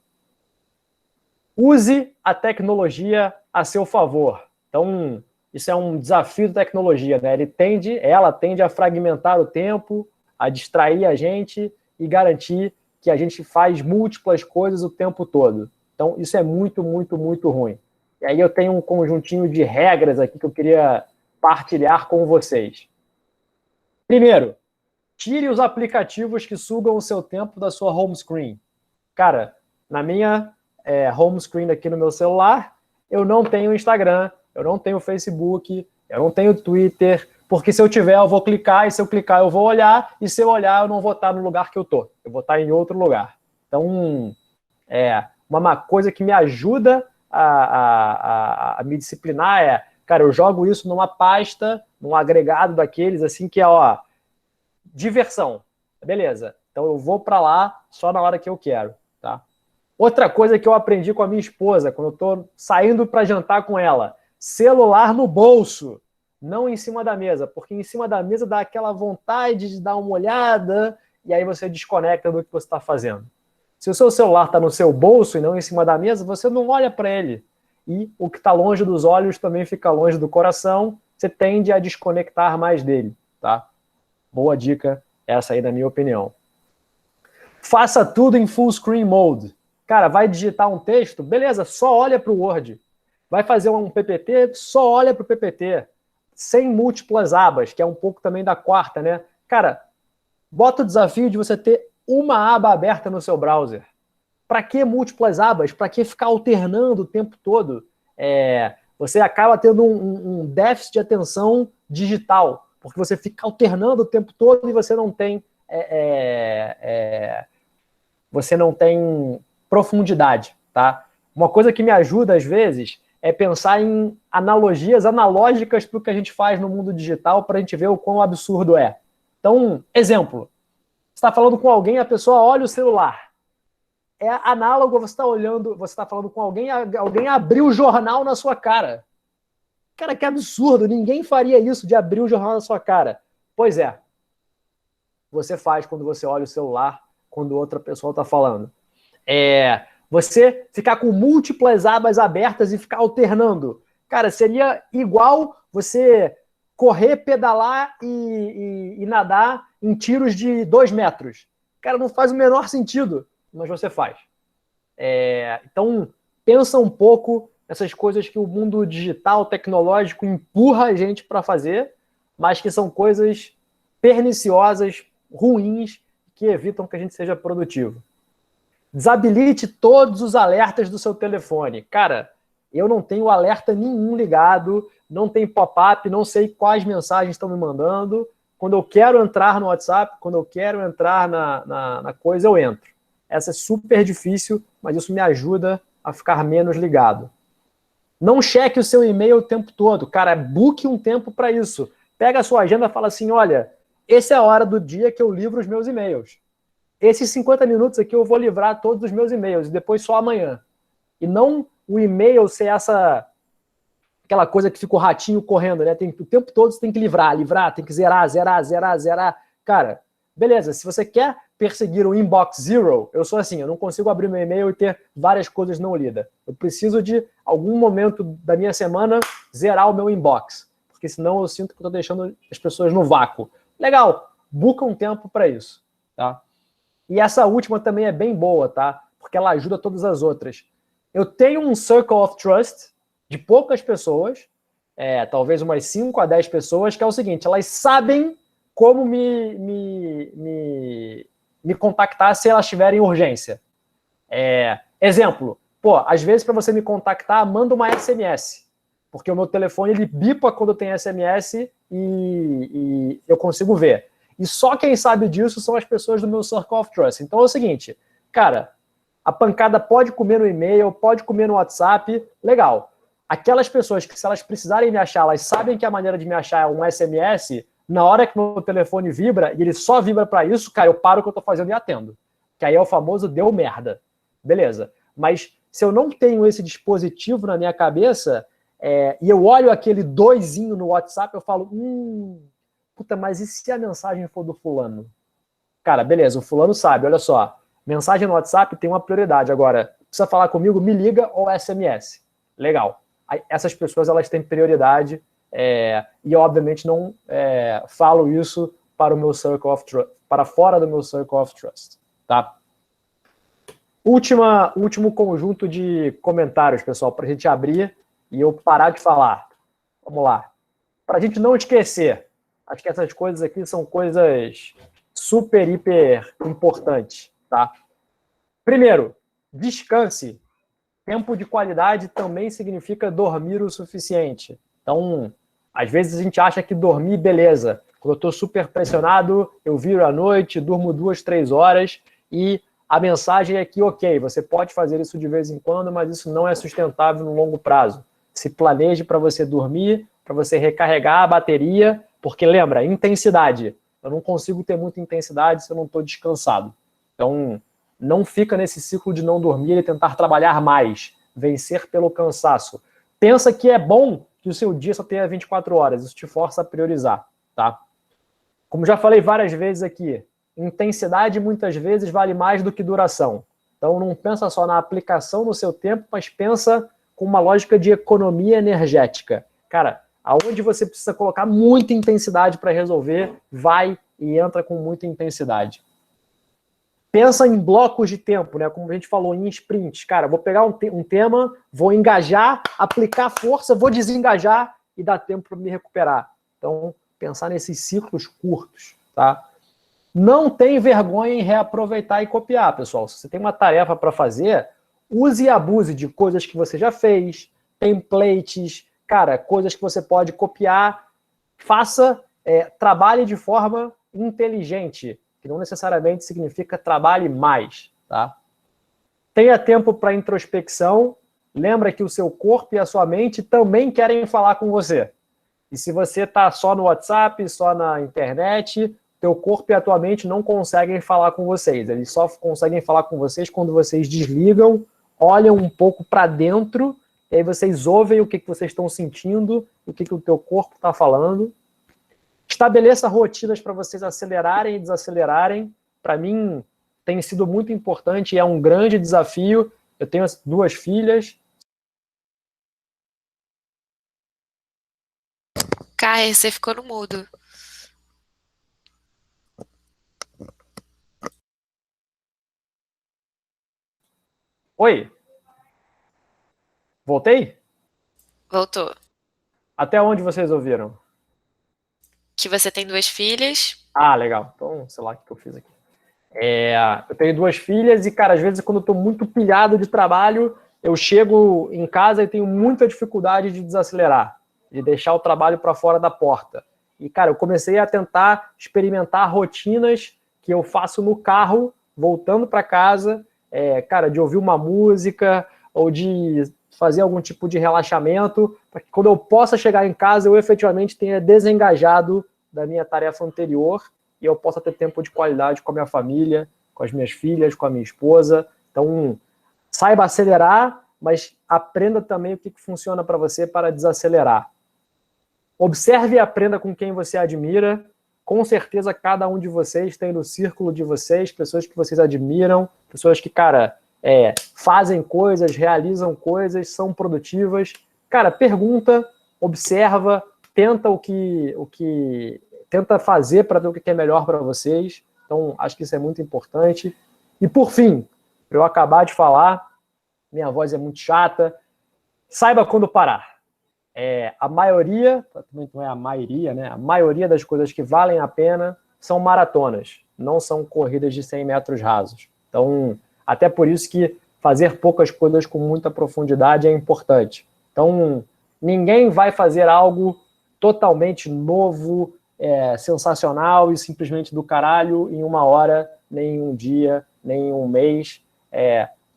Use a tecnologia a seu favor. Então, isso é um desafio da tecnologia, né? Ela tende a fragmentar o tempo, a distrair a gente e garantir que a gente faz múltiplas coisas o tempo todo. Então, isso é muito, muito, muito ruim. E aí eu tenho um conjuntinho de regras aqui que eu queria partilhar com vocês. Primeiro, tire os aplicativos que sugam o seu tempo da sua home screen. Cara, na minha home screen aqui no meu celular, eu não tenho Instagram, eu não tenho Facebook, eu não tenho Twitter, porque se eu tiver, eu vou clicar, e se eu clicar, eu vou olhar, e se eu olhar, eu não vou estar no lugar que eu tô. Eu vou estar em outro lugar. Então, uma coisa que me ajuda a me disciplinar cara, eu jogo isso numa pasta, num agregado daqueles, assim, que é, diversão. Beleza. Então eu vou para lá só na hora que eu quero, tá? Outra coisa que eu aprendi com a minha esposa, quando eu tô saindo para jantar com ela, celular no bolso, não em cima da mesa, porque em cima da mesa dá aquela vontade de dar uma olhada e aí você desconecta do que você está fazendo. Se o seu celular está no seu bolso e não em cima da mesa, você não olha para ele. E o que está longe dos olhos também fica longe do coração, você tende a desconectar mais dele, tá? Boa dica, essa aí na minha opinião. Faça tudo em full screen mode. Cara, vai digitar um texto? Beleza, só olha para o Word. Vai fazer um PPT? Só olha para o PPT. Sem múltiplas abas, que é um pouco também da quarta, né? Cara, bota o desafio de você ter uma aba aberta no seu browser. Para que múltiplas abas? Para que ficar alternando o tempo todo? Você acaba tendo um déficit de atenção digital, porque você fica alternando o tempo todo e você não tem profundidade, tá? Uma coisa que me ajuda às vezes é pensar em analogias analógicas para o que a gente faz no mundo digital para a gente ver o quão absurdo é. Então, exemplo, você está falando com alguém, a pessoa olha o celular. É análogo, você está falando com alguém abriu o jornal na sua cara. Cara, que absurdo, ninguém faria isso de abrir o jornal na sua cara. Pois é, você faz quando você olha o celular, quando outra pessoa está falando. Você ficar com múltiplas abas abertas e ficar alternando. Cara, seria igual você correr, pedalar e nadar em tiros de 2 metros. Cara, não faz o menor sentido, mas você faz. Então, pensa um pouco nessas coisas que o mundo digital, tecnológico, empurra a gente para fazer, mas que são coisas perniciosas, ruins, que evitam que a gente seja produtivo. Desabilite todos os alertas do seu telefone. Cara, eu não tenho alerta nenhum ligado, não tem pop-up, não sei quais mensagens estão me mandando. Quando eu quero entrar no WhatsApp, quando eu quero entrar na coisa, eu entro. Essa é super difícil, mas isso me ajuda a ficar menos ligado. Não cheque o seu e-mail o tempo todo. Cara, book um tempo para isso. Pega a sua agenda e fala assim, olha, essa é a hora do dia que eu livro os meus e-mails. Esses 50 minutos aqui eu vou livrar todos os meus e-mails, e depois só amanhã. E não o e-mail ser aquela coisa que fica o ratinho correndo, né? O tempo todo você tem que livrar, tem que zerar. Cara, beleza, se você quer perseguir o inbox zero, eu sou assim, eu não consigo abrir meu e-mail e ter várias coisas não lidas. Eu preciso de algum momento da minha semana zerar o meu inbox, porque senão eu sinto que eu estou deixando as pessoas no vácuo. Legal, busca um tempo para isso, tá? E essa última também é bem boa, tá? Porque ela ajuda todas as outras. Eu tenho um Circle of Trust de poucas pessoas, talvez umas 5 a 10 pessoas, que é o seguinte, elas sabem como me contactar se elas tiverem urgência. Exemplo, às vezes para você me contactar, manda uma SMS, porque o meu telefone ele bipa quando tem SMS e eu consigo ver. E só quem sabe disso são as pessoas do meu Circle of Trust. Então é o seguinte, cara, a pancada pode comer no e-mail, pode comer no WhatsApp, legal. Aquelas pessoas que, se elas precisarem me achar, elas sabem que a maneira de me achar é um SMS, na hora que meu telefone vibra, e ele só vibra para isso, cara, eu paro o que eu tô fazendo e atendo. Que aí é o famoso deu merda. Beleza. Mas se eu não tenho esse dispositivo na minha cabeça, e eu olho aquele doisinho no WhatsApp, eu falo, puta, mas e se a mensagem for do fulano? Cara, beleza, o fulano sabe, olha só, mensagem no WhatsApp tem uma prioridade. Agora, precisa falar comigo, me liga ou SMS. Legal. Aí, essas pessoas, elas têm prioridade, e eu, obviamente, não falo isso para o meu Circle of Trust, para fora do meu Circle of Trust, tá? Último conjunto de comentários, pessoal, para a gente abrir e eu parar de falar. Vamos lá. Para a gente não esquecer, acho que essas coisas aqui são coisas super, hiper importantes, tá? Primeiro, descanse. Tempo de qualidade também significa dormir o suficiente. Então, às vezes a gente acha que dormir, beleza. Quando eu estou super pressionado, eu viro à noite, durmo 2, 3 horas e a mensagem é que, ok, você pode fazer isso de vez em quando, mas isso não é sustentável no longo prazo. Se planeje para você dormir, para você recarregar a bateria, porque lembra, intensidade. Eu não consigo ter muita intensidade se eu não estou descansado. Então, não fica nesse ciclo de não dormir e tentar trabalhar mais, vencer pelo cansaço. Pensa que é bom que o seu dia só tenha 24 horas, isso te força a priorizar, tá? Como já falei várias vezes aqui, intensidade muitas vezes vale mais do que duração. Então não pensa só na aplicação no seu tempo, mas pensa com uma lógica de economia energética. Cara, aonde você precisa colocar muita intensidade para resolver, vai e entra com muita intensidade. Pensa em blocos de tempo, né? Como a gente falou, em sprints. Cara, vou pegar um tema, vou engajar, aplicar força, vou desengajar e dar tempo para me recuperar. Então, pensar nesses ciclos curtos, tá? Não tem vergonha em reaproveitar e copiar, pessoal. Se você tem uma tarefa para fazer, use e abuse de coisas que você já fez, templates, cara, coisas que você pode copiar. Faça, trabalhe de forma inteligente, que não necessariamente significa trabalhe mais, tá? Tenha tempo para introspecção. Lembra que o seu corpo e a sua mente também querem falar com você. E se você está só no WhatsApp, só na internet, teu corpo e a tua mente não conseguem falar com vocês. Eles só conseguem falar com vocês quando vocês desligam, olham um pouco para dentro, e aí vocês ouvem o que vocês estão sentindo, o que o teu corpo está falando. Estabeleça rotinas para vocês acelerarem e desacelerarem. Para mim, tem sido muito importante e é um grande desafio. Eu tenho 2 filhas. Caio, você ficou no mudo. Oi? Voltei? Voltou. Até onde vocês ouviram? Que você tem 2 filhas. Ah, legal. Então, sei lá o que eu fiz aqui. Eu tenho 2 filhas e, cara, às vezes quando eu tô muito pilhado de trabalho, eu chego em casa e tenho muita dificuldade de desacelerar, de deixar o trabalho para fora da porta. E, cara, eu comecei a tentar experimentar rotinas que eu faço no carro voltando para casa, cara, de ouvir uma música ou de fazer algum tipo de relaxamento, para que quando eu possa chegar em casa, eu efetivamente tenha desengajado da minha tarefa anterior e eu possa ter tempo de qualidade com a minha família, com as minhas filhas, com a minha esposa. Então, saiba acelerar, mas aprenda também o que funciona para você para desacelerar. Observe e aprenda com quem você admira. Com certeza, cada um de vocês tem no círculo de vocês pessoas que vocês admiram, pessoas que, cara, fazem coisas, realizam coisas, são produtivas. Cara, pergunta, observa, tenta tenta fazer para ver o que é melhor para vocês. Então, acho que isso é muito importante. E, por fim, para eu acabar de falar, minha voz é muito chata, saiba quando parar. A maioria, também não é a maioria, né? A maioria das coisas que valem a pena são maratonas, não são corridas de 100 metros rasos. Então, até por isso que fazer poucas coisas com muita profundidade é importante. Então, ninguém vai fazer algo totalmente novo, sensacional e simplesmente do caralho em uma hora, nem em um dia, nem em um mês.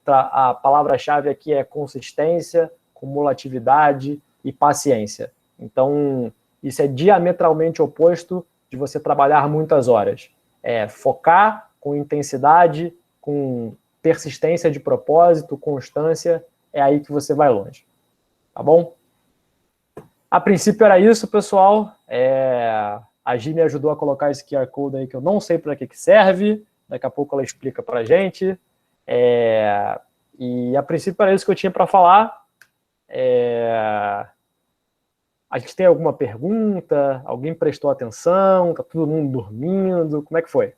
A palavra-chave aqui é consistência, cumulatividade e paciência. Então, isso é diametralmente oposto de você trabalhar muitas horas. Focar com intensidade, com persistência de propósito, constância, é aí que você vai longe. Tá bom? A princípio era isso, pessoal. A Gi me ajudou a colocar esse QR Code aí que eu não sei para que serve. Daqui a pouco ela explica para a gente. E a princípio era isso que eu tinha para falar. A gente tem alguma pergunta? Alguém prestou atenção? Tá todo mundo dormindo? Como é que foi?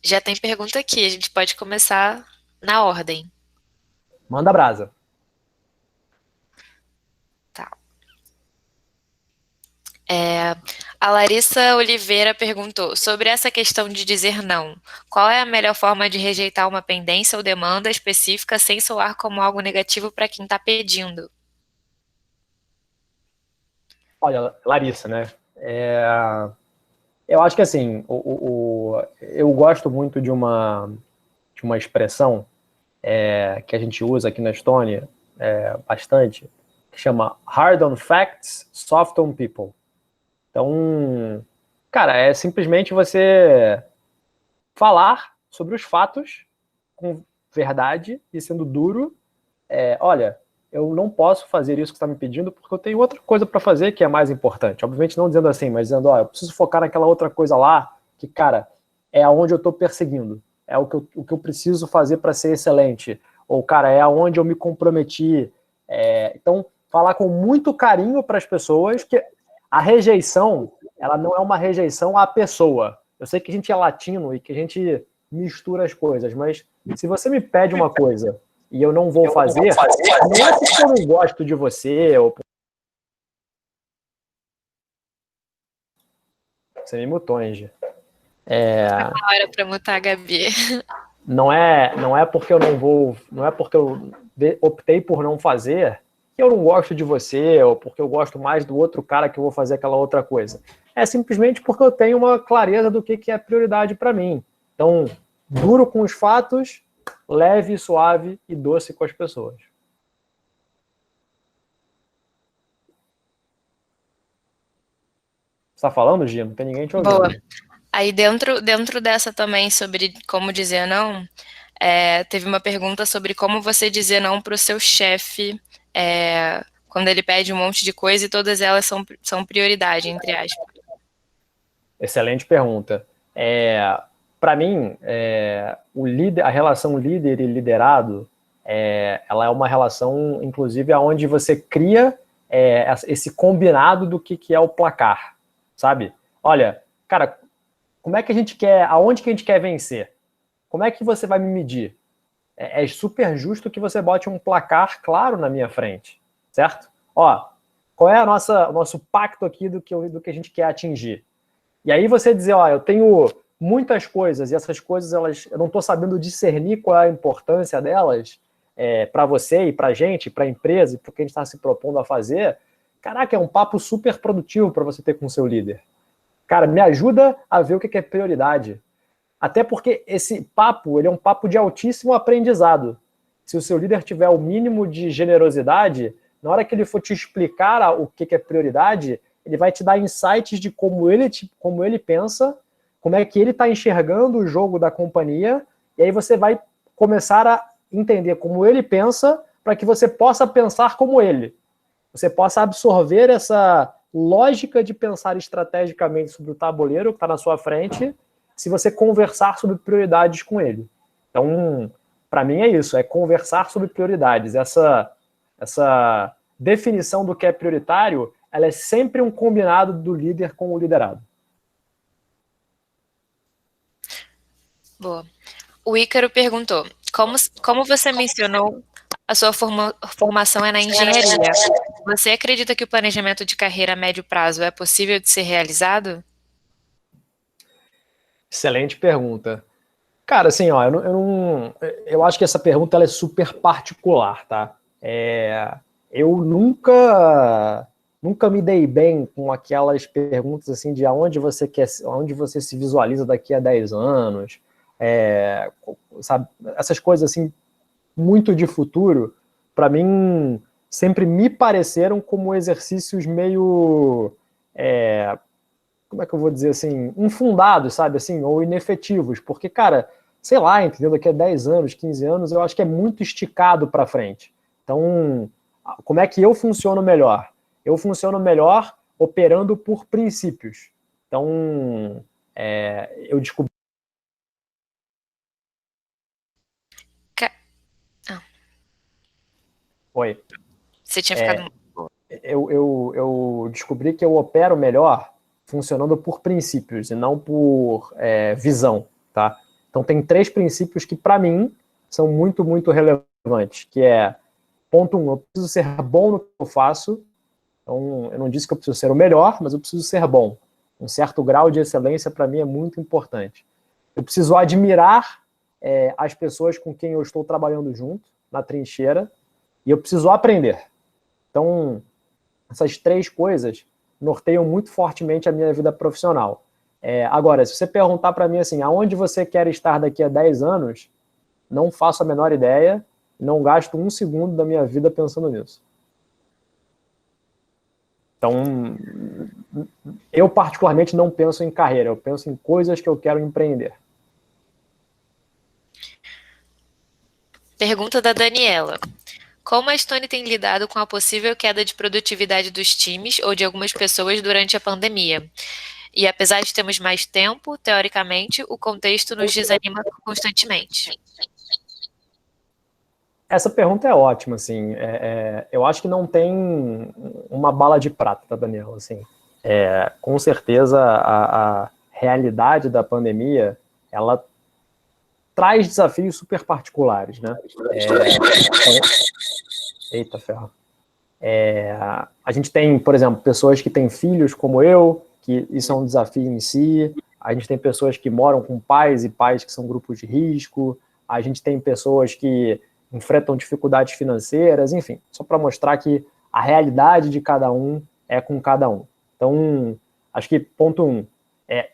Já tem pergunta aqui, a gente pode começar na ordem. Manda brasa. Tá. A Larissa Oliveira perguntou sobre essa questão de dizer não. Qual é a melhor forma de rejeitar uma pendência ou demanda específica sem soar como algo negativo para quem está pedindo? Olha, Larissa, né? Eu acho que assim, eu gosto muito de uma expressão que a gente usa aqui na Estônia bastante, que chama hard on facts, soft on people. Então, cara, é simplesmente você falar sobre os fatos com verdade e sendo duro. Olha, eu não posso fazer isso que você está me pedindo porque eu tenho outra coisa para fazer que é mais importante. Obviamente não dizendo assim, mas dizendo, eu preciso focar naquela outra coisa lá que, cara, é aonde eu estou perseguindo. É o que eu preciso fazer para ser excelente. Ou, cara, é aonde eu me comprometi. Então, falar com muito carinho para as pessoas que a rejeição, ela não é uma rejeição à pessoa. Eu sei que a gente é latino e que a gente mistura as coisas, mas se você me pede uma coisa e eu não vou fazer, não é porque eu não gosto de você, ou você me mutou, Angie. Tá na hora para mutar a Gabi. Não é porque eu não vou, não é porque eu optei por não fazer que eu não gosto de você, ou porque eu gosto mais do outro cara que eu vou fazer aquela outra coisa. É simplesmente porque eu tenho uma clareza do que é prioridade para mim. Então, duro com os fatos, leve, suave e doce com as pessoas. Você está falando, Gia? Não tem ninguém te ouvindo. Boa. Aí dentro dessa também sobre como dizer não, teve uma pergunta sobre como você dizer não para o seu chefe quando ele pede um monte de coisa e todas elas são prioridade, entre aspas. Excelente pergunta. Para mim, a relação líder e liderado, ela é uma relação, inclusive, onde você cria esse combinado do que é o placar, sabe? Olha, cara, como é que a gente quer, aonde que a gente quer vencer? Como é que você vai me medir? É super justo que você bote um placar claro na minha frente, certo? Qual é o nosso pacto aqui do que a gente quer atingir? E aí você dizer, eu tenho muitas coisas e essas coisas eu não estou sabendo discernir qual é a importância delas para você e para a gente, para a empresa e para o que a gente está se propondo a fazer. Caraca, é um papo super produtivo para você ter com o seu líder. Cara, me ajuda a ver o que é prioridade. Até porque esse papo, ele é um papo de altíssimo aprendizado. Se o seu líder tiver o mínimo de generosidade, na hora que ele for te explicar o que é prioridade, ele vai te dar insights de como ele pensa, como é que ele está enxergando o jogo da companhia, e aí você vai começar a entender como ele pensa, para que você possa pensar como ele. Você possa absorver essa lógica de pensar estrategicamente sobre o tabuleiro que está na sua frente, se você conversar sobre prioridades com ele. Então, para mim é isso, é conversar sobre prioridades. Essa definição do que é prioritário, ela é sempre um combinado do líder com o liderado. Boa. O Ícaro perguntou, como você mencionou, a sua formação é na engenharia. Você acredita que o planejamento de carreira a médio prazo é possível de ser realizado? Excelente pergunta. Cara, assim, ó, eu acho que essa pergunta ela é super particular, tá? Eu nunca me dei bem com aquelas perguntas assim de aonde você se visualiza daqui a 10 anos, sabe? Essas coisas assim muito de futuro, para mim sempre me pareceram como exercícios meio como é que eu vou dizer assim, infundados, sabe, assim, ou inefetivos, porque, cara, sei lá, entendeu, daqui a 10 anos, 15 anos, eu acho que é muito esticado para frente. Então, como é que eu funciono melhor? Eu funciono melhor operando por princípios. Então, eu descobri... Ah, Oi. você tinha ficado... Eu descobri que eu opero melhor funcionando por princípios e não por visão, tá? Então tem 3 princípios que para mim são muito, muito relevantes, que é, ponto 1, eu preciso ser bom no que eu faço. Então eu não disse que eu preciso ser o melhor, mas eu preciso ser bom. Um certo grau de excelência para mim é muito importante. Eu preciso admirar as pessoas com quem eu estou trabalhando junto, na trincheira, e eu preciso aprender. Então, essas 3 coisas norteiam muito fortemente a minha vida profissional. Agora, se você perguntar para mim assim, aonde você quer estar daqui a 10 anos, não faço a menor ideia, não gasto 1 segundo da minha vida pensando nisso. Então, eu particularmente não penso em carreira, eu penso em coisas que eu quero empreender. Pergunta da Daniela. Como a Stone tem lidado com a possível queda de produtividade dos times ou de algumas pessoas durante a pandemia? E apesar de termos mais tempo, teoricamente, o contexto nos desanima constantemente. Essa pergunta é ótima, assim. Eu acho que não tem uma bala de prata, tá, Daniela? Assim, com certeza a realidade da pandemia, ela traz desafios super particulares, né? Eita ferro. A gente tem, por exemplo, pessoas que têm filhos como eu, que isso é um desafio em si. A gente tem pessoas que moram com pais e pais que são grupos de risco. A gente tem pessoas que enfrentam dificuldades financeiras, enfim, só para mostrar que a realidade de cada um é com cada um. Então, acho que ponto 1,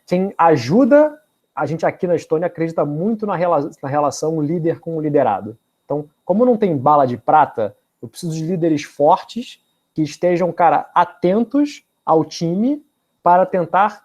quem ajuda, a gente aqui na Estônia acredita muito na relação líder com o liderado. Então, como não tem bala de prata, eu preciso de líderes fortes que estejam, cara, atentos ao time para tentar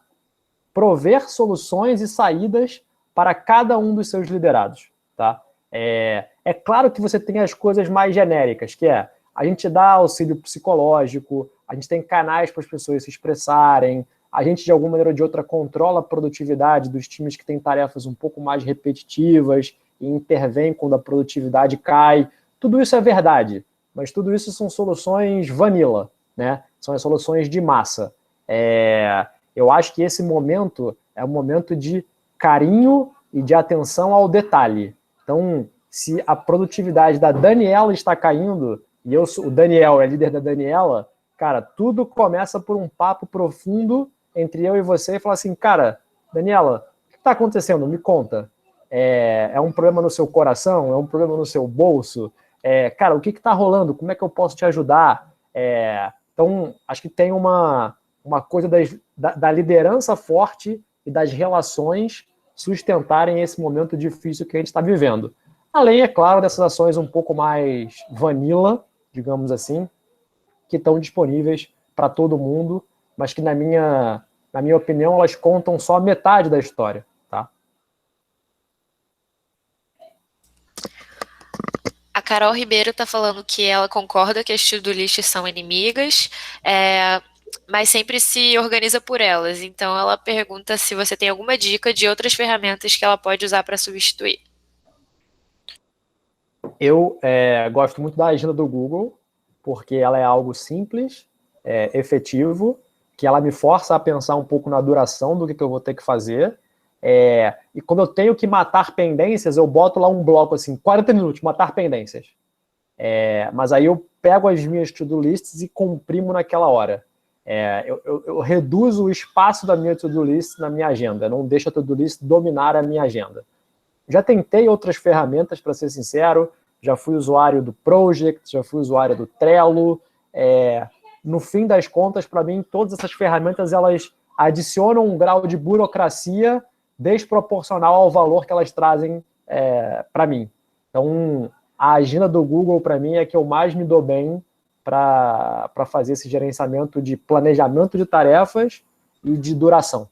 prover soluções e saídas para cada um dos seus liderados, tá? É claro que você tem as coisas mais genéricas, que a gente dá auxílio psicológico, a gente tem canais para as pessoas se expressarem, a gente, de alguma maneira ou de outra, controla a produtividade dos times que têm tarefas um pouco mais repetitivas e intervém quando a produtividade cai. Tudo isso é verdade, mas tudo isso são soluções vanilla, né? São as soluções de massa. Eu acho que esse momento é um momento de carinho e de atenção ao detalhe. Então, se a produtividade da Daniela está caindo, e o Daniel é líder da Daniela, cara, tudo começa por um papo profundo entre eu e você e falar assim, cara, Daniela, o que está acontecendo? Me conta. É um problema no seu coração? É um problema no seu bolso? Cara, o que está rolando? Como é que eu posso te ajudar? Então, acho que tem uma uma coisa da liderança forte e das relações sustentarem esse momento difícil que a gente está vivendo. Além, é claro, dessas ações um pouco mais vanilla, digamos assim, que estão disponíveis para todo mundo, mas que, na minha opinião, elas contam só metade da história. Tá? A Carol Ribeiro está falando que ela concorda que as to-do lists são inimigas, mas sempre se organiza por elas. Então, ela pergunta se você tem alguma dica de outras ferramentas que ela pode usar para substituir. Eu gosto muito da agenda do Google, porque ela é algo simples, efetivo, que ela me força a pensar um pouco na duração do que eu vou ter que fazer. E quando eu tenho que matar pendências, eu boto lá um bloco assim, 40 minutos, matar pendências. Mas aí eu pego as minhas to-do lists e comprimo naquela hora. Eu reduzo o espaço da minha to-do list na minha agenda, não deixo a to-do list dominar a minha agenda. Já tentei outras ferramentas, para ser sincero, já fui usuário do Project, já fui usuário do Trello. No fim das contas, para mim, todas essas ferramentas elas adicionam um grau de burocracia desproporcional ao valor que elas trazem para mim. Então, a agenda do Google, para mim, é que eu mais me dou bem para fazer esse gerenciamento de planejamento de tarefas e de duração.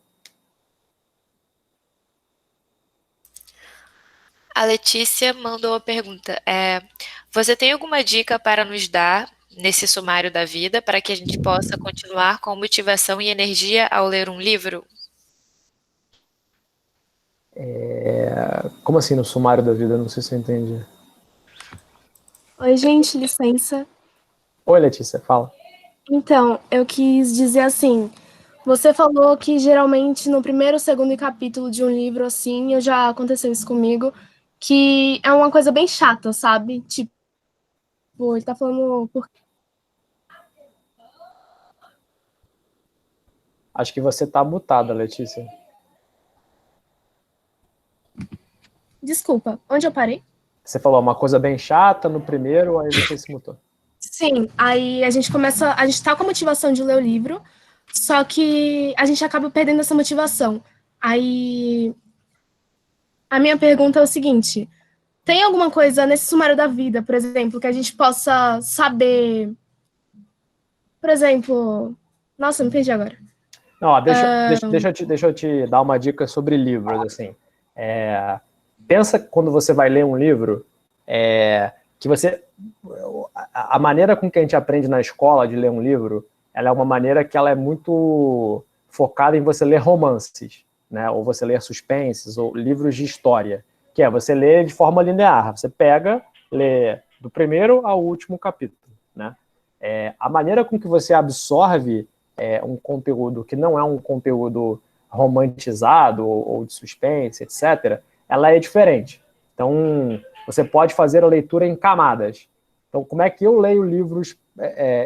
A Letícia mandou a pergunta: você tem alguma dica para nos dar nesse sumário da vida para que a gente possa continuar com motivação e energia ao ler um livro? Como assim no sumário da vida? Não sei se eu entendi. Oi, gente, licença. Oi, Letícia, fala. Então, eu quis dizer assim, você falou que geralmente no primeiro ou segundo capítulo de um livro, assim, já aconteceu isso comigo, que é uma coisa bem chata, sabe? Tipo, ele tá falando... Acho que você tá mutada, Letícia. Desculpa, onde eu parei? Você falou uma coisa bem chata no primeiro, aí você se mutou. Sim, aí a gente tá com a motivação de ler o livro, só que a gente acaba perdendo essa motivação. Aí a minha pergunta é o seguinte: tem alguma coisa nesse sumário da vida, por exemplo, que a gente possa saber? Por exemplo... Nossa, não entendi agora. Não, deixa eu te dar uma dica sobre livros, assim. Pensa quando você vai ler um livro, que você... A maneira com que a gente aprende na escola de ler um livro, ela é uma maneira que ela é muito focada em você ler romances, né? Ou você ler suspenses, ou livros de história, que é você ler de forma linear. Você pega, lê do primeiro ao último capítulo, né? A maneira com que você absorve um conteúdo que não é um conteúdo romantizado ou de suspense, etc., ela é diferente. Então, você pode fazer a leitura em camadas. Então, como é que eu leio livros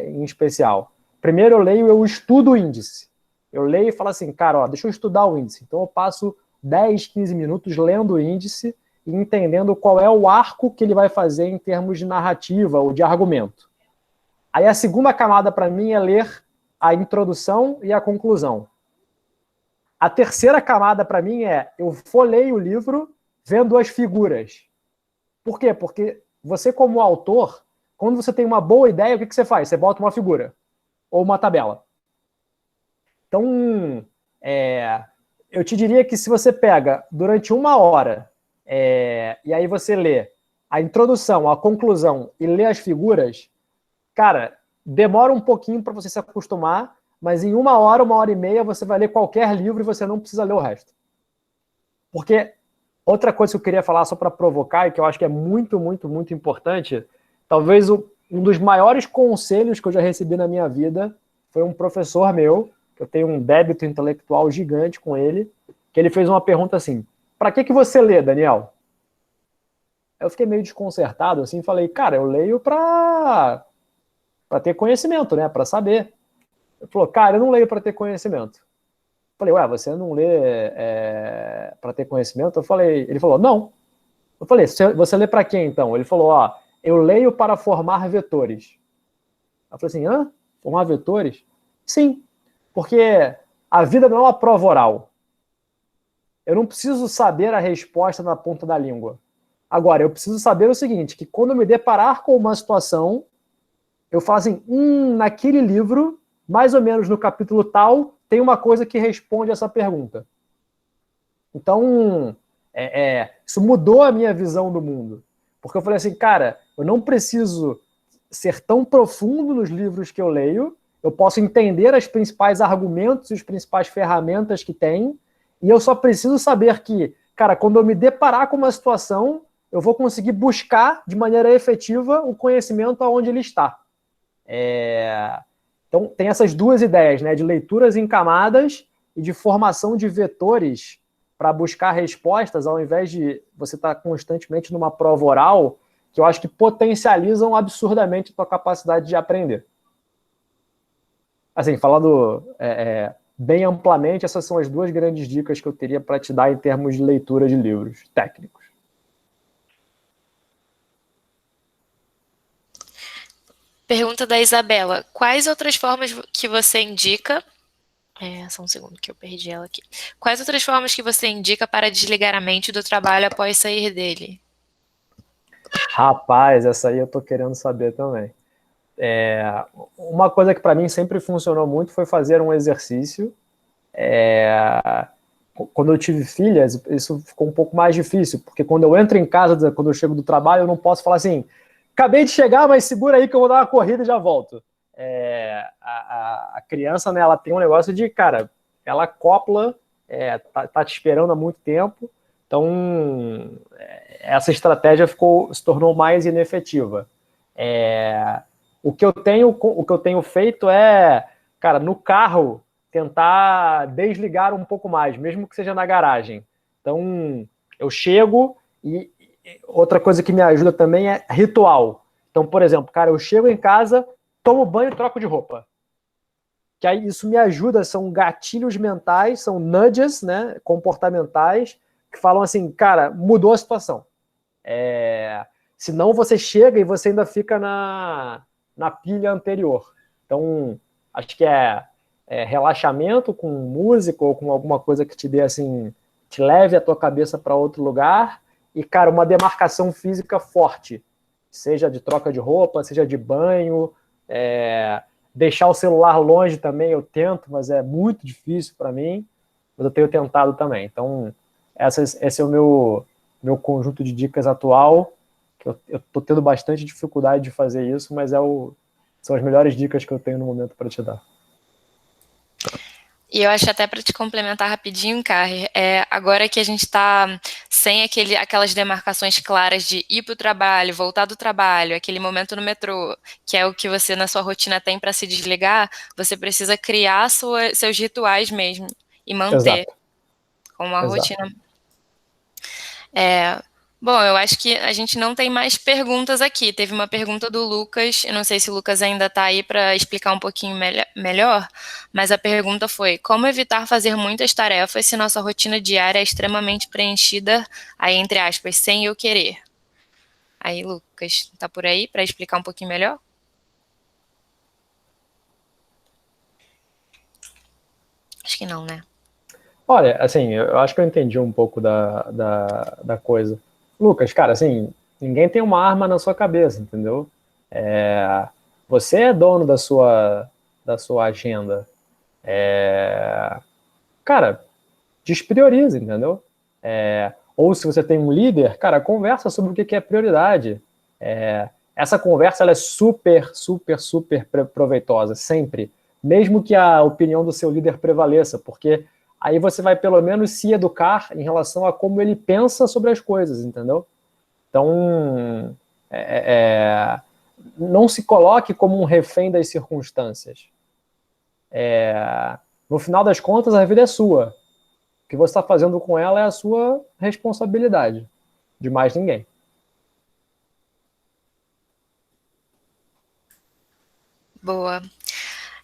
em especial? Primeiro eu estudo o índice. Eu leio e falo assim, cara, ó, deixa eu estudar o índice. Então, eu passo 10, 15 minutos lendo o índice e entendendo qual é o arco que ele vai fazer em termos de narrativa ou de argumento. Aí, a segunda camada, para mim, é ler a introdução e a conclusão. A terceira camada, para mim, eu folheio o livro vendo as figuras. Por quê? Porque você, como autor, quando você tem uma boa ideia, o que você faz? Você bota uma figura ou uma tabela. Então, eu te diria que se você pega durante 1 hora e aí você lê a introdução, a conclusão e lê as figuras, cara, demora um pouquinho para você se acostumar, mas em 1 hora, 1h30, você vai ler qualquer livro e você não precisa ler o resto. Porque outra coisa que eu queria falar só para provocar, e que eu acho que é muito, muito, muito importante, talvez um dos maiores conselhos que eu já recebi na minha vida foi um professor meu, que eu tenho um débito intelectual gigante com ele, que ele fez uma pergunta assim, para que você lê, Daniel? Eu fiquei meio desconcertado, assim, falei, cara, eu leio para ter conhecimento, né, para saber. Ele falou, cara, eu não leio para ter conhecimento. Eu falei, ué, você não lê para ter conhecimento? Ele falou, não. Eu falei, você lê para quê, então? Ele falou, ó, eu leio para formar vetores. Eu falei assim, formar vetores? Sim. Porque a vida não é uma prova oral. Eu não preciso saber a resposta na ponta da língua. Agora, eu preciso saber o seguinte, que quando eu me deparar com uma situação, eu falo assim, naquele livro, mais ou menos no capítulo tal, tem uma coisa que responde essa pergunta. Então, isso mudou a minha visão do mundo. Porque eu falei assim, cara, eu não preciso ser tão profundo nos livros que eu leio, eu posso entender os principais argumentos e as principais ferramentas que tem, e eu só preciso saber que, cara, quando eu me deparar com uma situação, eu vou conseguir buscar de maneira efetiva o conhecimento aonde ele está. Então, tem essas duas ideias, né, de leituras em camadas e de formação de vetores para buscar respostas, ao invés de você estar constantemente numa prova oral, que eu acho que potencializam absurdamente a tua capacidade de aprender. Assim, falando bem amplamente, essas são as duas grandes dicas que eu teria para te dar em termos de leitura de livros técnicos. Pergunta da Isabela. Quais outras formas que você indica... só um segundo que eu perdi ela aqui. Quais outras formas que você indica para desligar a mente do trabalho após sair dele? Rapaz, essa aí eu tô querendo saber também. Uma coisa que para mim sempre funcionou muito foi fazer um exercício. Quando eu tive filhas, isso ficou um pouco mais difícil, porque quando eu entro em casa, quando eu chego do trabalho, eu não posso falar assim, acabei de chegar, mas segura aí que eu vou dar uma corrida e já volto. A criança, né, ela tem um negócio de, cara, ela acopla, tá te esperando há muito tempo, então essa estratégia se tornou mais inefetiva. O que eu tenho feito cara, no carro, tentar desligar um pouco mais, mesmo que seja na garagem. Então, eu chego e outra coisa que me ajuda também é ritual. Então, por exemplo, cara, eu chego em casa, tomo banho e troco de roupa. Que aí isso me ajuda, são gatilhos mentais, são nudges, né, comportamentais, que falam assim, cara, mudou a situação. Senão você chega e você ainda fica na pilha anterior. Então, acho que relaxamento com música ou com alguma coisa que te dê assim, te leve a tua cabeça para outro lugar e, cara, uma demarcação física forte, seja de troca de roupa, seja de banho, deixar o celular longe também eu tento, mas é muito difícil para mim, mas eu tenho tentado também. Então, esse é o meu conjunto de dicas atual, que eu estou tendo bastante dificuldade de fazer isso, mas são as melhores dicas que eu tenho no momento para te dar. E eu acho até para te complementar rapidinho, Carrie, agora que a gente está sem aquelas demarcações claras de ir para o trabalho, voltar do trabalho, aquele momento no metrô, que é o que você na sua rotina tem para se desligar, você precisa criar seus rituais mesmo e manter com uma rotina. Bom, eu acho que a gente não tem mais perguntas aqui. Teve uma pergunta do Lucas, eu não sei se o Lucas ainda está aí para explicar um pouquinho melhor, mas a pergunta foi: como evitar fazer muitas tarefas se nossa rotina diária é extremamente preenchida, aí entre aspas, sem eu querer? Aí, Lucas, tá por aí para explicar um pouquinho melhor? Acho que não, né? Olha, assim, eu acho que eu entendi um pouco da coisa. Lucas, cara, assim, ninguém tem uma arma na sua cabeça, entendeu? Você é dono da sua agenda. Cara, desprioriza, entendeu? Ou se você tem um líder, cara, conversa sobre o que é prioridade. Essa conversa ela é super, super, super proveitosa, sempre. Mesmo que a opinião do seu líder prevaleça, porque aí você vai pelo menos se educar em relação a como ele pensa sobre as coisas, entendeu? Então, não se coloque como um refém das circunstâncias. No final das contas, a vida é sua. O que você está fazendo com ela é a sua responsabilidade, de mais ninguém. Boa.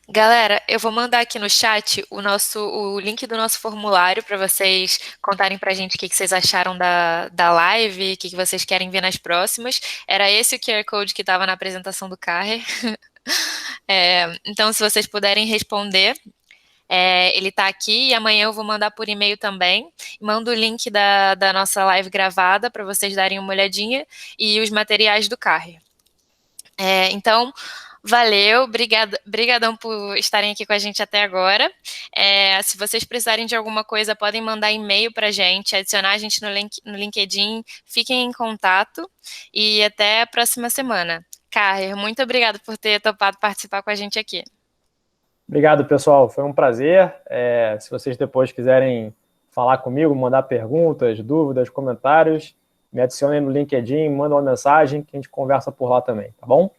Galera, eu vou mandar aqui no chat o link do nosso formulário para vocês contarem para a gente o que vocês acharam da live, o que vocês querem ver nas próximas. Era esse o QR Code que estava na apresentação do Carrer. Então, se vocês puderem responder, Ele está aqui e amanhã eu vou mandar por e-mail também. Mando o link da nossa live gravada para vocês darem uma olhadinha e os materiais do Carrier. Então, valeu, brigadão por estarem aqui com a gente até agora. Se vocês precisarem de alguma coisa, podem mandar e-mail para a gente, adicionar a gente no LinkedIn, fiquem em contato e até a próxima semana. Carrier, muito obrigado por ter topado participar com a gente aqui. Obrigado, pessoal. Foi um prazer. Se vocês depois quiserem falar comigo, mandar perguntas, dúvidas, comentários, me adicionem no LinkedIn, mandem uma mensagem que a gente conversa por lá também, tá bom?